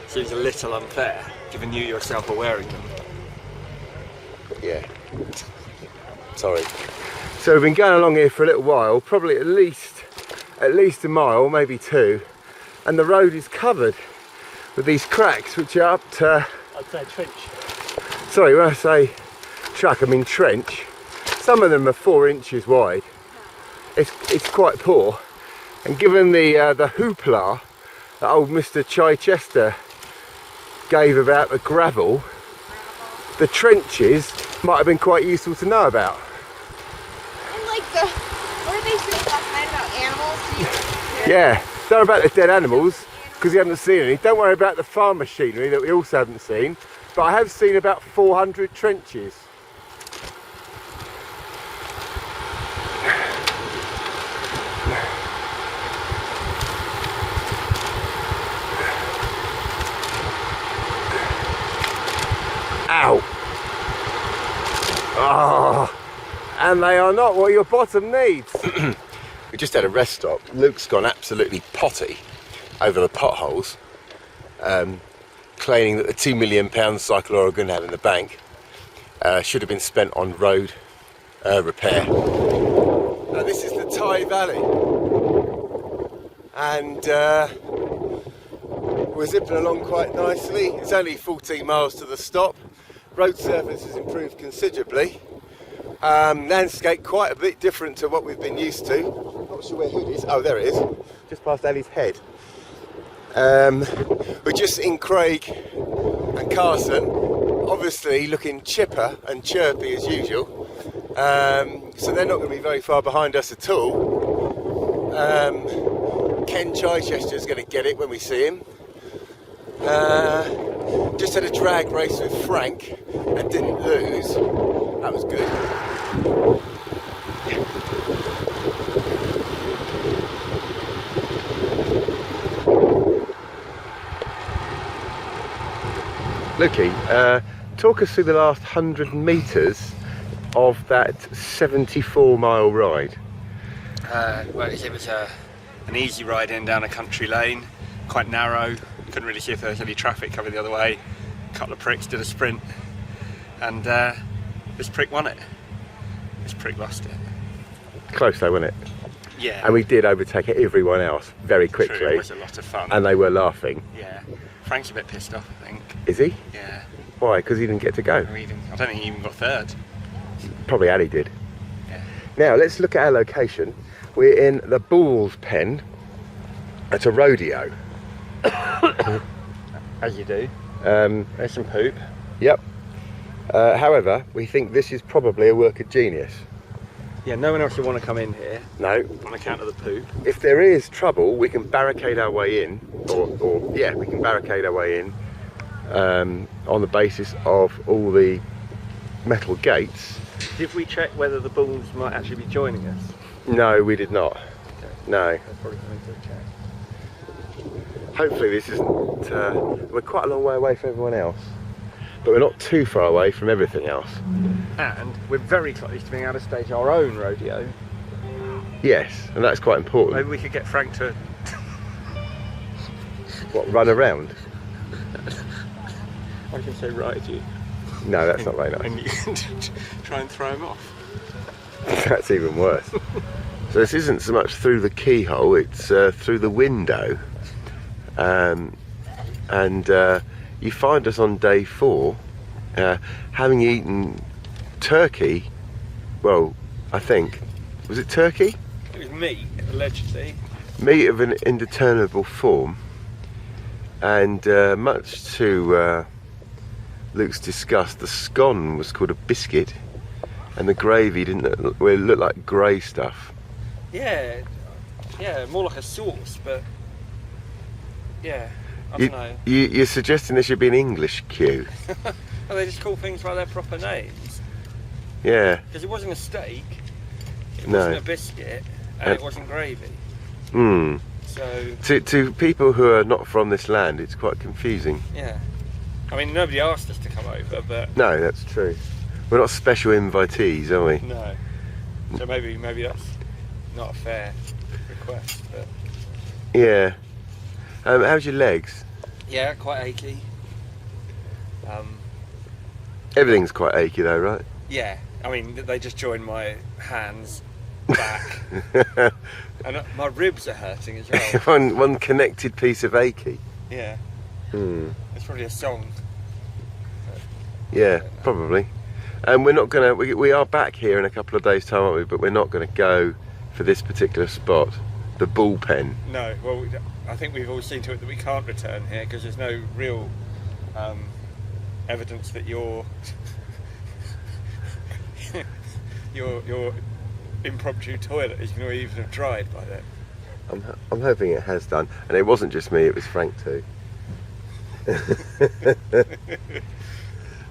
seems a little unfair, given you yourself are wearing them. Yeah. Sorry. So we've been going along here for a little while, probably at least a mile, maybe 2, and the road is covered with these cracks, which are up to... I'd say trench. Sorry, when I say track, I mean trench. Some of them are 4 inches wide. It's quite poor. And given the hoopla that old Mr. Chichester gave about the gravel, the trenches might have been quite useful to know about. And like what did they say last night about animals? Yeah, don't worry about the dead animals, because you haven't seen any. Don't worry about the farm machinery that we also haven't seen. But I have seen about 400 trenches. Ow! Oh, and they are not what your bottom needs. We just had a rest stop. Luke's gone absolutely potty over the potholes. Claiming that the £2 million cycle oil we're going to have in the bank should have been spent on road repair. Now this is the Thai Valley, and we're zipping along quite nicely. It's only 14 miles to the stop. Road surface has improved considerably. Landscape quite a bit different to what we've been used to. Not sure where Hood is. Oh, there it is. Just past Ali's head. We're just in Craig and Carson, obviously looking chipper and chirpy as usual. So they're not going to be very far behind us at all. Ken Chichester is going to get it when we see him. Just had a drag race with Frank and didn't lose. That was good. Lukey, talk us through the last 100 metres of that 74-mile ride. Well, it was an easy ride in down a country lane, quite narrow. Couldn't really see if there was any traffic coming the other way. A couple of pricks did a sprint, and this prick won it. This prick lost it. Close though, wasn't it? Yeah. And we did overtake everyone else very quickly. True, it was a lot of fun. And they were laughing. Yeah. Frank's a bit pissed off, I think. Is he? Yeah. Why? Because he didn't get to go? I don't think he even got third. Probably Ali did. Yeah. Now let's look at our location. We're in the Bull's Pen at a rodeo. As you do. There's some poop. Yep. However, we think this is probably a work of genius. Yeah, no one else will want to come in here No. on account of the poop. If there is trouble, we can barricade our way in, we can barricade our way in on the basis of all the metal gates. Did we check whether the bulls might actually be joining us? No, we did not. Okay. No. That's probably something to check. Hopefully this isn't, we're quite a long way away from everyone else, but we're not too far away from everything else. And we're very close to being able to stage our own rodeo. Yes, and that's quite important. Maybe we could get Frank to... What, run around? I can say ride you. No, that's not very nice. And you can try and throw him off. That's even worse. So this isn't so much through the keyhole, it's through the window. You find us on day 4 having eaten turkey. Well, I think, was it turkey? It was meat, allegedly. Meat of an indeterminable form, and much to Luke's disgust, the scone was called a biscuit, and the gravy didn't look, well, it looked like grey stuff. Yeah, more like a sauce, but yeah, I don't know. You're suggesting there should be an English cue? Well, they just call things by their proper names. Yeah. Because it wasn't a steak, it No. wasn't a biscuit, and it wasn't gravy. Hmm. So To people who are not from this land, it's quite confusing. yeah, I mean nobody asked us to come over, but No, that's true. We're not special invitees, are we? no. So maybe that's not a fair request, but Yeah. How's your legs? yeah, quite achy. Everything's quite achy though, right? Yeah, I mean they just joined my hands back, and my ribs are hurting as well. one connected piece of achy. Yeah, Hmm. it's probably a song. Yeah, probably. And we're not gonna. We are back here in a couple of days' time, aren't we? But we're not going to go for this particular spot, the bullpen. No, well, I think we've all seen to it that we can't return here because there's no real evidence that your impromptu toilet is going to even have dried by then. I'm hoping it has done, and it wasn't just me; it was Frank too.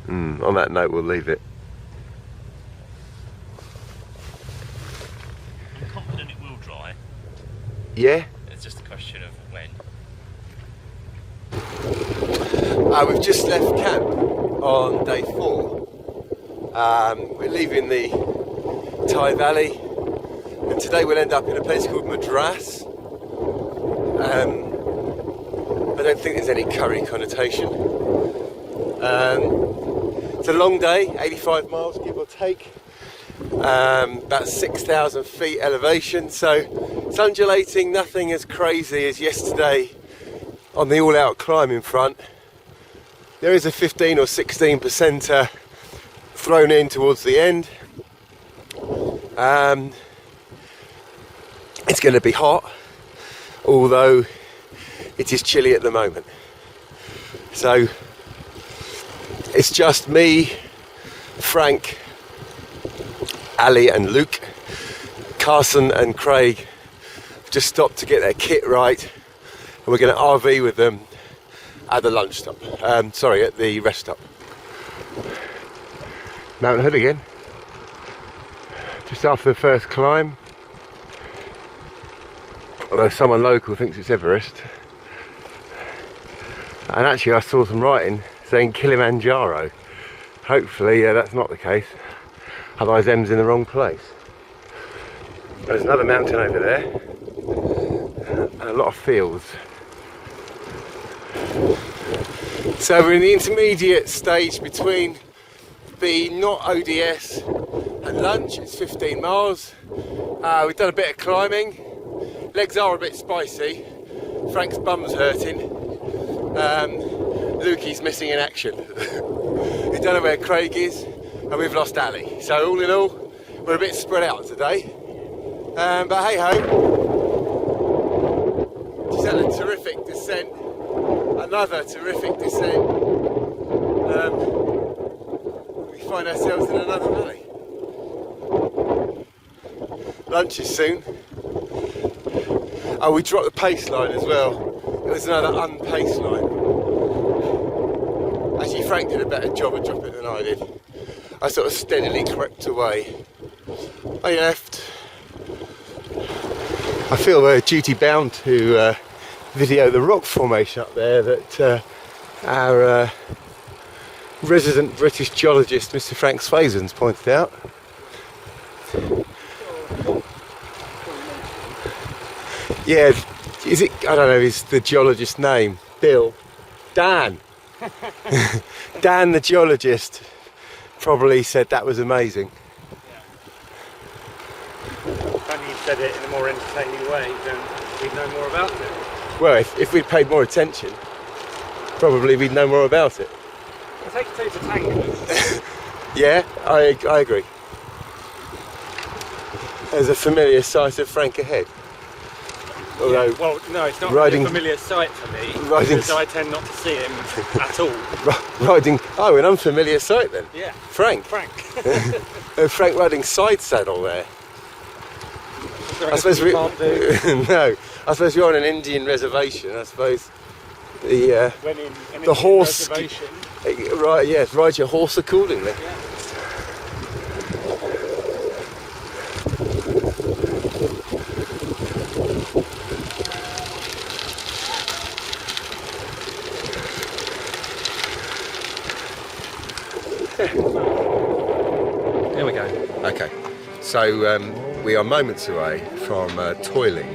On that note, we'll leave it. I'm confident it will dry. Yeah. It's just a question of when. We've just left camp on day 4. We're leaving the Thai Valley, and today we'll end up in a place called Madras. I don't think there's any curry connotation. It's a long day, 85 miles give or take, about 6,000 feet elevation, so it's undulating, nothing as crazy as yesterday on the all-out climbing front. There is a 15 or 16% thrown in towards the end. It's going to be hot, although it is chilly at the moment. So it's just me, Frank, Ali and Luke. Carson and Craig have just stopped to get their kit right, and we're going to RV with them at the lunch stop. Sorry, at the rest stop. Mountain Hood again. Just after the first climb. Although someone local thinks it's Everest. And actually I saw some writing saying Kilimanjaro. Hopefully that's not the case. Otherwise M's in the wrong place. There's another mountain over there. And a lot of fields. So we're in the intermediate stage between the not ODS and lunch. It's 15 miles. We've done a bit of climbing. Legs are a bit spicy. Frank's bum's hurting. Lukey's missing in action. We don't know where Craig is, and we've lost Ali. So all in all, we're a bit spread out today. But hey ho. Just had a terrific descent. Another terrific descent. We find ourselves in another valley. Lunch is soon. Oh, we dropped the pace line as well. It was another unpaced line. Actually, Frank did a better job of dropping it than I did. I sort of steadily crept away. I left. I feel duty bound to video the rock formation up there that our resident British geologist, Mr. Frank Swazens, pointed out. Yeah, is it? I don't know. Is the geologist's name Bill? Dan. Dan, the geologist, probably said that was amazing. If only you said it in a more entertaining way, then we'd know more about it. Well, if we'd paid more attention, probably we'd know more about it. I'll take you to Tango. Yeah, I agree. There's a familiar sight of Frank ahead. Although, yeah, well, no, it's not riding, really a familiar sight for me, because I tend not to see him at all. Riding, oh, an unfamiliar sight then? Yeah. Frank. Frank riding side saddle there. I suppose we can't do. No, I suppose you're on an Indian reservation. I suppose the horse. Right, yes, ride your horse accordingly. Yeah. Here we go. Okay, so we are moments away from toiling,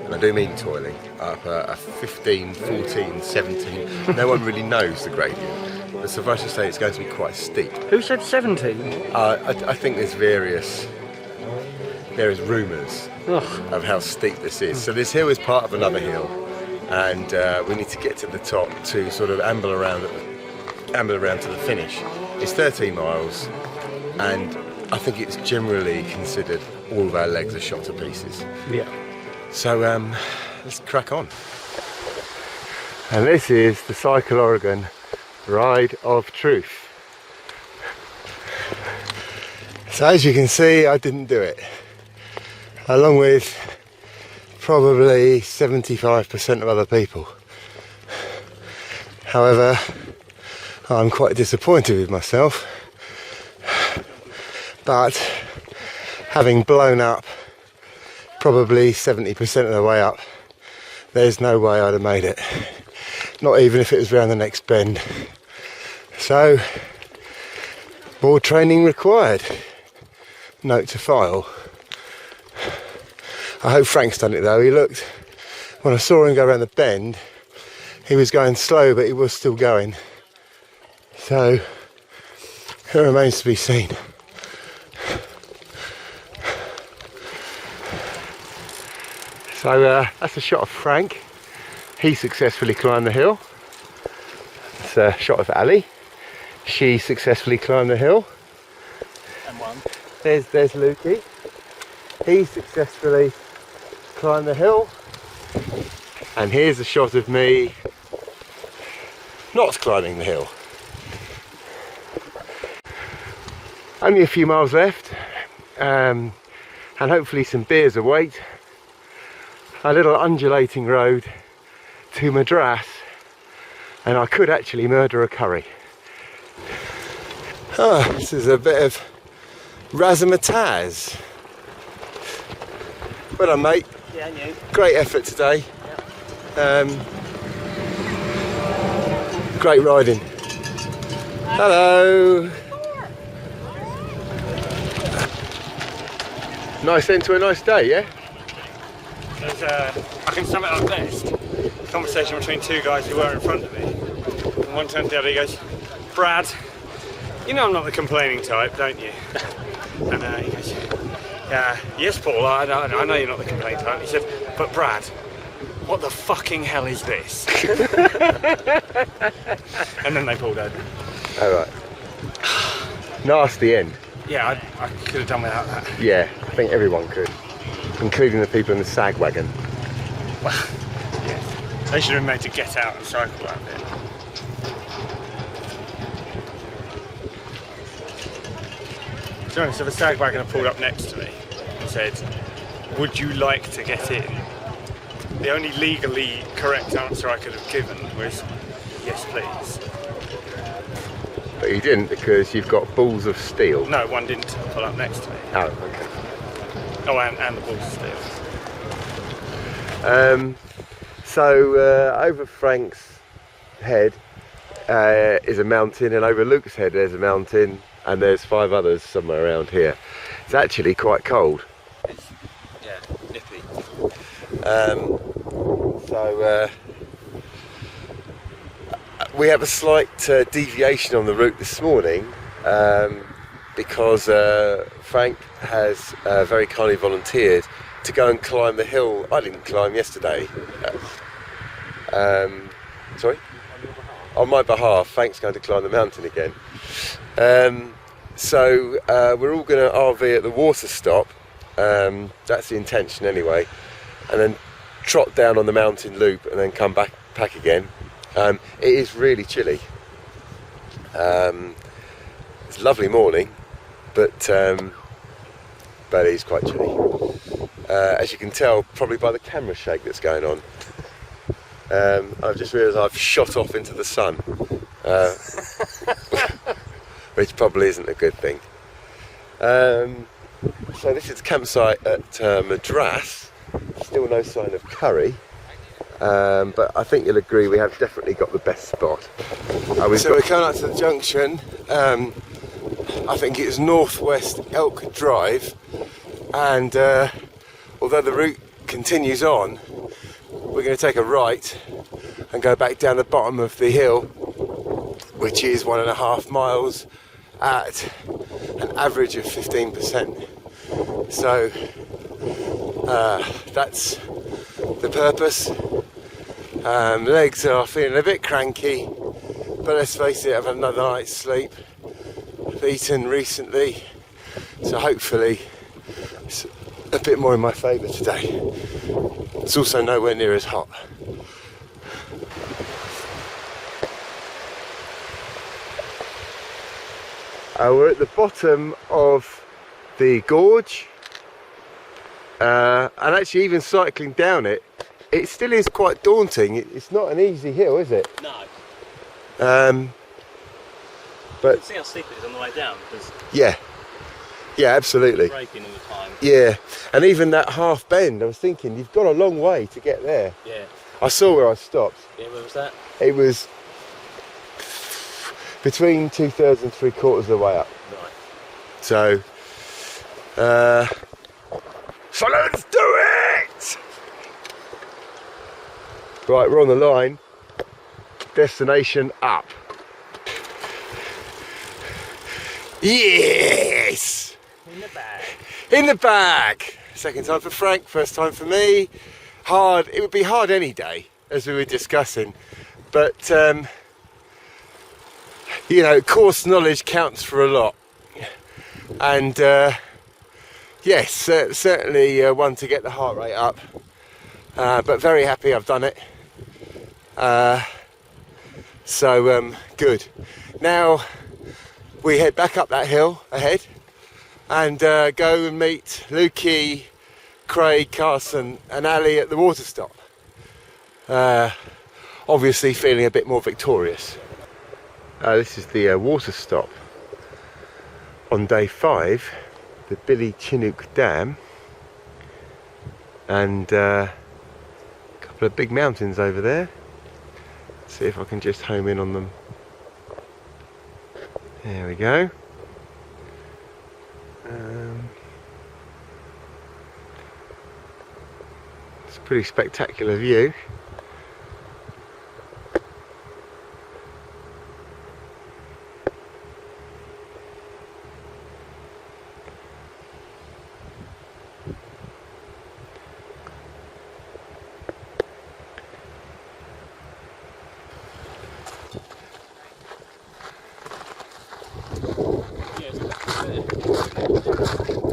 and I do mean toiling, up a 15, 14, 17, no one really knows the gradient, but suffice to say it's going to be quite steep. Who said 17? I think there's various rumours of how steep this is. So this hill is part of another hill, and we need to get to the top to sort of amble around to the finish. It's 13 miles, and I think it's generally considered all of our legs are shot to pieces. Yeah. So let's crack on. And this is the Cycle Oregon Ride of Truth. So as you can see, I didn't do it. Along with probably 75% of other people. However, I'm quite disappointed with myself, but having blown up probably 70% of the way up, there's no way I'd have made it, not even if it was round the next bend. So, more training required. Note to file. I hope Frank's done it though. He looked, when I saw him go around the bend, he was going slow, but he was still going. So, it remains to be seen. So that's a shot of Frank. He successfully climbed the hill. That's a shot of Ali. She successfully climbed the hill. And one. There's Lukey. He successfully climbed the hill. And here's a shot of me not climbing the hill. Only a few miles left, and hopefully some beers await. A little undulating road to Madras, and I could actually murder a curry. Oh, this is a bit of razzmatazz. Well done, mate. Yeah, and you. Great effort today. Great riding. Hello. Nice end to a nice day, yeah? There's I can sum it up best. A conversation between two guys who were in front of me. And one turned to the other, he goes, Brad, you know I'm not the complaining type, don't you? And he goes, yeah, yes, Paul, I know you're not the complaining type. He said, but Brad, what the fucking hell is this? And then they pulled over. Alright. Nasty end. Yeah, I could have done without that. Yeah, I think everyone could. Including the people in the sag wagon. Well, yes. They should have been made to get out and cycle out there. To be honest, if a sag wagon had pulled up next to me and said, would you like to get in? The only legally correct answer I could have given was, yes please. But you didn't, because you've got balls of steel. No, one didn't pull up next to me. Oh, okay. Oh, and the balls of steel. So over Frank's head is a mountain, and over Luke's head there's a mountain, and there's 5 others somewhere around here. It's actually quite cold. Yeah, nippy. So we have a slight deviation on the route this morning, because Frank has very kindly volunteered to go and climb the hill I didn't climb yesterday. Sorry? On my behalf, Frank's going to climb the mountain again. So we're all going to RV at the water stop. That's the intention anyway. And then trot down on the mountain loop and then come back again. It is really chilly. It's a lovely morning, but it is quite chilly. As you can tell, probably by the camera shake that's going on. I've just realised I've shot off into the sun, which probably isn't a good thing. So this is the campsite at Madras. Still no sign of curry. But I think you'll agree we have definitely got the best spot. So we're coming up to the junction. I think it's Northwest Elk Drive, and although the route continues on, we're going to take a right and go back down the bottom of the hill, which is 1.5 miles at an average of 15%. So that's the purpose. Legs are feeling a bit cranky, but let's face it, I've had another night's sleep. I've eaten recently, so hopefully it's a bit more in my favour today. It's also nowhere near as hot. We're at the bottom of the gorge, and actually even cycling down it, it still is quite daunting. It's not an easy hill, is it? No. But you can see how steep it is on the way down, because yeah, absolutely. braking all the time. Yeah, and even that half bend, I was thinking, you've got a long way to get there. Yeah. I saw where I stopped. Yeah, where was that? It was between 2/3 and 3/4 of the way up. Right. So let's do it! Right, we're on the line. Destination up. Yes! In the bag. In the bag. Second time for Frank, first time for me. Hard, it would be hard any day, as we were discussing. But, you know, course knowledge counts for a lot. And, yes, certainly one to get the heart rate up. but very happy I've done it. So good. Now we head back up that hill ahead and go and meet Lukey, Craig, Carson and Ali at the water stop. Obviously feeling a bit more victorious. This is the water stop on day 5, the Billy Chinook Dam, and a couple of big mountains over there. Let's see if I can just home in on them. There we go. It's a pretty spectacular view.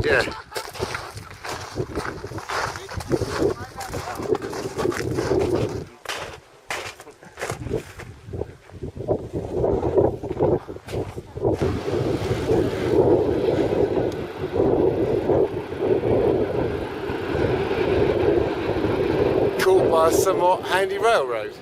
Yeah. Caught by a somewhat handy railroad.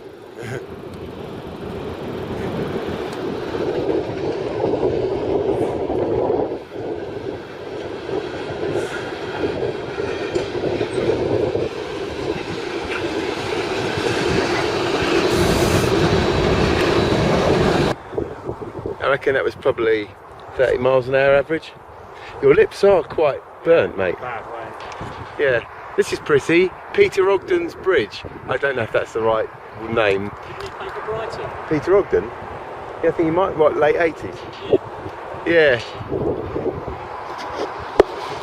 I reckon that was probably 30 miles an hour average. Your lips are quite burnt, mate. Bad way. Yeah, this is pretty. Peter Ogden's Bridge. I don't know if that's the right name. Bikebritain. Peter Ogden? Yeah, I think he might, what, late 80s? Yeah.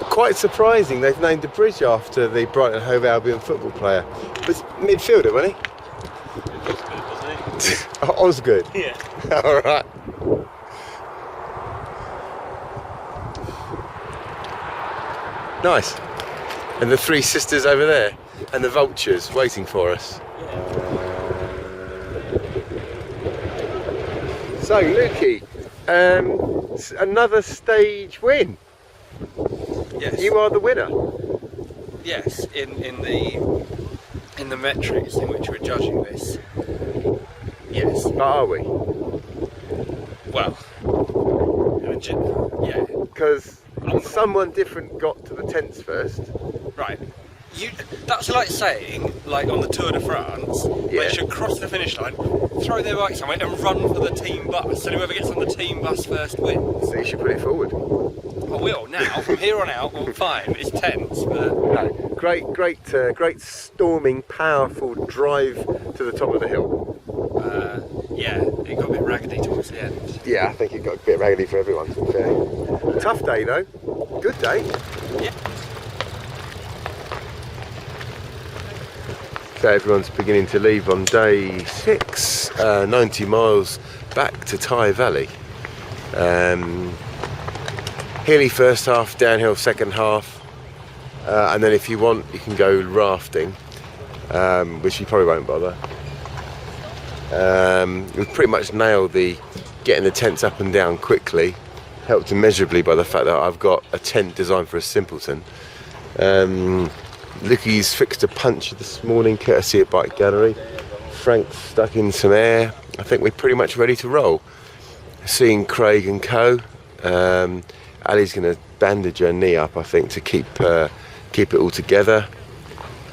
Quite surprising they've named the bridge after the Brighton and Hove Albion football player. Was midfielder, wasn't he? Osgood. Yeah. Alright. Nice. And the three sisters over there. And the vultures waiting for us. So, Lukey, another stage win. Yes. You are the winner. Yes, in the metrics in which we're judging this. Yes. But are we? Well, yeah. Because someone different got to the tents first. Right. That's like saying, like on the Tour de France, Yeah. they should cross the finish line, throw their bikes somewhere and run for the team bus, and whoever gets on the team bus first wins. So you should put it forward. I will, now, from here on out, well, fine, it's tense, but... No, great storming, powerful drive to the top of the hill. Yeah, it got a bit raggedy towards the end. Yeah, I think it got a bit raggedy for everyone, to be fair. Tough day though, good day. Yeah. So everyone's beginning to leave on day 6, 90 miles back to Tye Valley. Hilly first half, downhill second half, and then if you want you can go rafting, which you probably won't bother. We've pretty much nailed the getting the tents up and down quickly, helped immeasurably by the fact that I've got a tent designed for a simpleton. Lukey's fixed a punch this morning courtesy of Bike Gallery. Frank's stuck in some air. I think we're pretty much ready to roll. Seeing Craig and co. Ali's going to bandage her knee up, I think, to keep it all together.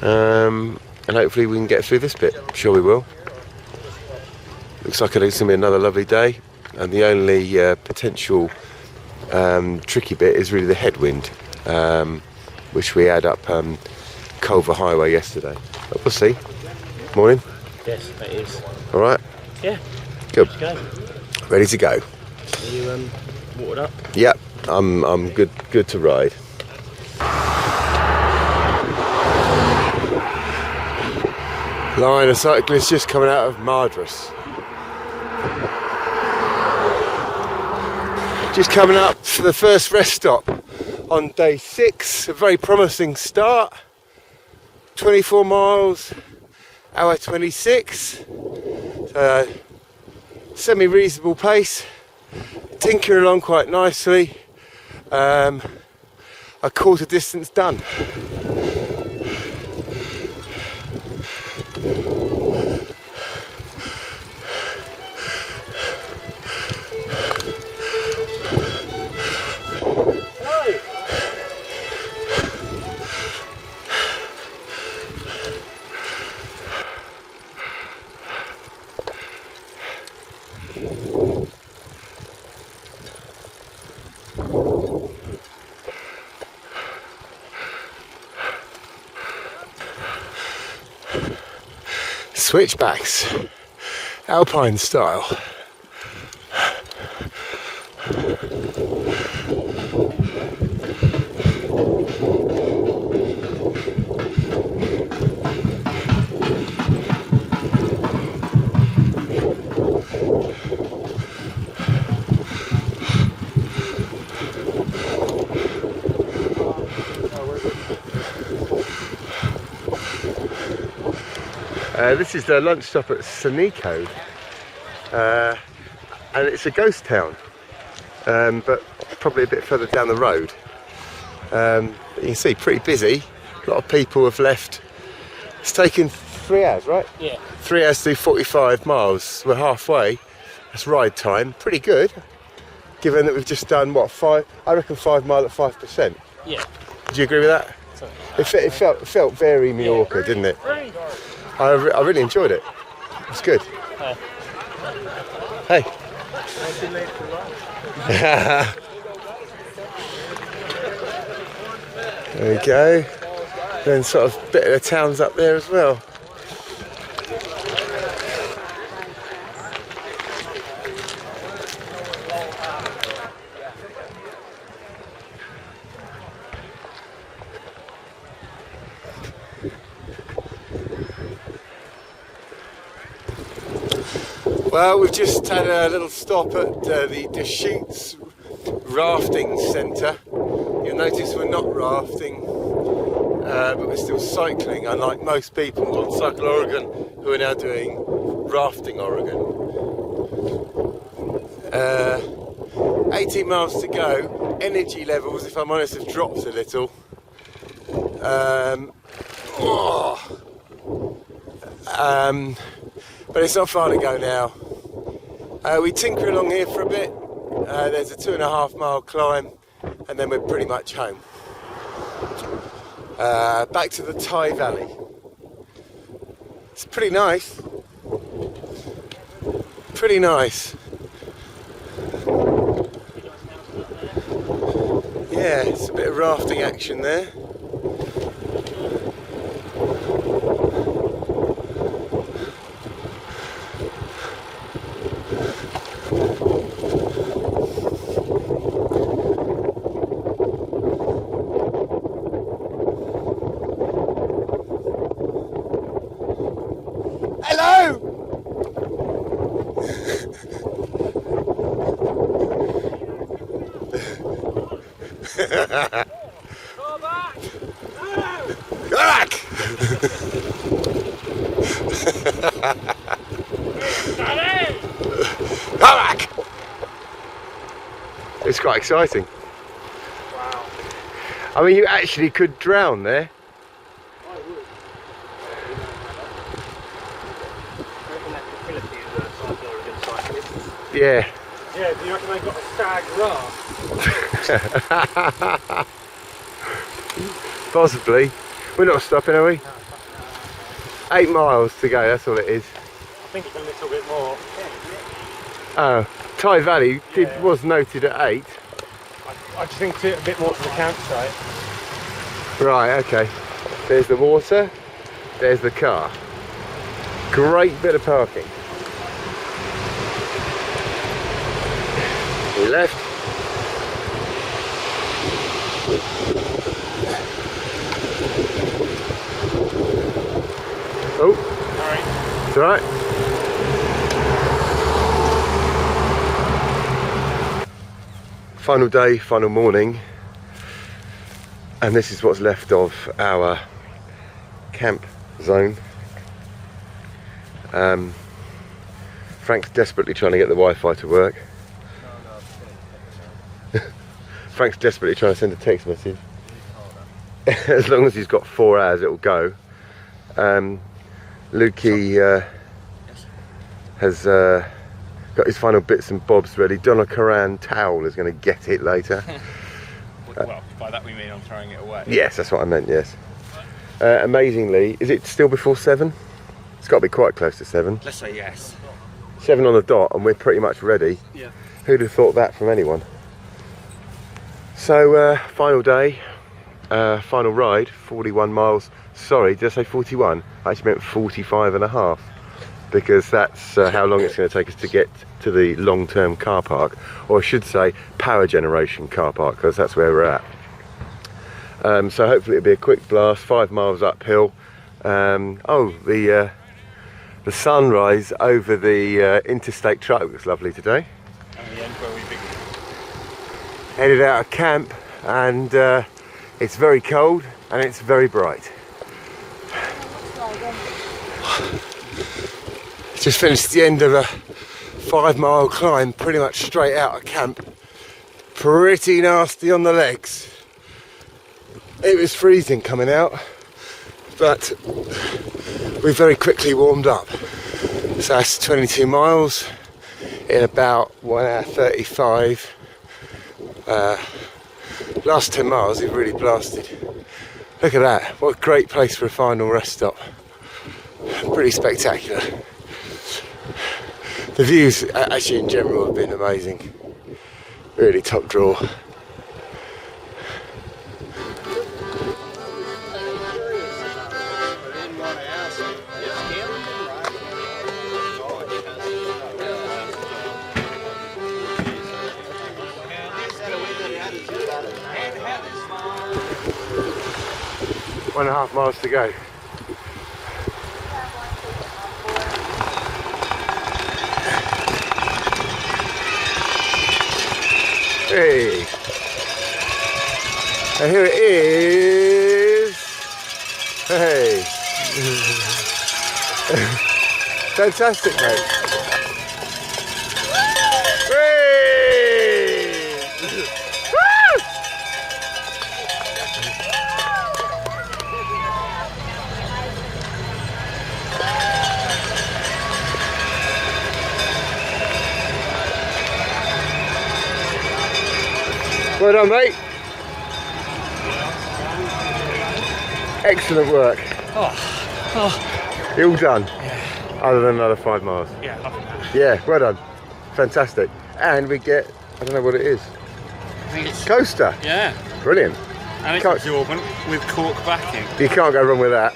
And hopefully we can get through this bit. I'm sure we will. Looks like it's going to be another lovely day. And the only potential tricky bit is really the headwind, which we had up Culver Highway yesterday. But we'll see. Morning. Yes, it is. All right. Yeah. Good. Let's go. Ready to go. Are you watered up? Yep. I'm good to ride. Line of cyclists just coming out of Madras. Just coming up for the first rest stop on day 6. A very promising start. 24 miles, hour 26. Semi-reasonable pace, tinkering along quite nicely. A quarter distance done. Switchbacks, alpine style. This is the lunch stop at Scenary, and it's a ghost town, but probably a bit further down the road. You can see pretty busy. A lot of people have left. It's taken 3 hours, right? Yeah. 3 hours to do 45 miles. We're halfway. That's ride time. Pretty good, given that we've just done what, 5? I reckon 5 mile at 5%. Yeah. Do you agree with that? It felt very Mallorca, didn't it? I really enjoyed it. It's good. Hey. There we go. Then sort of a bit of the towns up there as well. Well, we've just had a little stop at the Deschutes rafting centre. You'll notice we're not rafting, but we're still cycling, unlike most people on Cycle Oregon who are now doing rafting Oregon. 18 miles to go. Energy levels, if I'm honest, have dropped a little. But it's not far to go now. We tinker along here for a bit. There's a 2.5 mile climb, and then we're pretty much home. Back to the Thai Valley. It's pretty nice. Pretty nice. Yeah, it's a bit of rafting action there. Go back! Go back! Go back! It's quite exciting. Wow. I mean, you actually could drown there. I would. I reckon that could kill a few Cycle Oregon cyclists. Yeah. Yeah, do you reckon they've got a stag raft? Possibly. We're not stopping, are we? 8 miles to go, that's all it is. I think it's a little bit more. Oh, Thai Valley was noted at 8. I just think it's a bit more to the campsite. Right, okay. There's the water, there's the car. Great bit of parking. We left. Oh, it's all right. Final day, final morning, and this is what's left of our camp zone. Frank's desperately trying to get the Wi-Fi to work. Frank's desperately trying to send a text message. As long as he's got 4 hours, it'll go. Lukey has got his final bits and bobs ready. Donna Karan Towel is going to get it later. Well, by that we mean I'm throwing it away. Yes, that's what I meant, yes. Amazingly, is it still before 7? It's got to be quite close to 7. Let's say yes. 7 on the dot, and we're pretty much ready. Yeah. Who'd have thought that from anyone? So, final day, final ride, 41 miles. Sorry, did I say 41? I actually meant 45 and a half, because that's how long it's going to take us to get to the long-term car park, or I should say power generation car park, because that's where we're at. So hopefully it'll be a quick blast, 5 miles uphill. The sunrise over the interstate track looks lovely today. And the end where we begin. Headed out of camp, and it's very cold and it's very bright. Just finished the end of a 5-mile climb, pretty much straight out of camp. Pretty nasty on the legs. It was freezing coming out, but we very quickly warmed up. So that's 22 miles in about 1 hour 35. Last 10 miles it really blasted. Look at that, what a great place for a final rest stop. Pretty spectacular. The views actually in general have been amazing. Really top draw. One and a half miles to go. Hey, and here it is. Hey, fantastic, mate. Well done, mate. Excellent work. You're all done. Yeah. Other than another 5 miles. Yeah, half an hour. Yeah, well done. Fantastic. And we get, I don't know what it is. I think it's Coaster. Yeah. Brilliant. And it's Can't- absorbent with cork backing. You can't go wrong with that.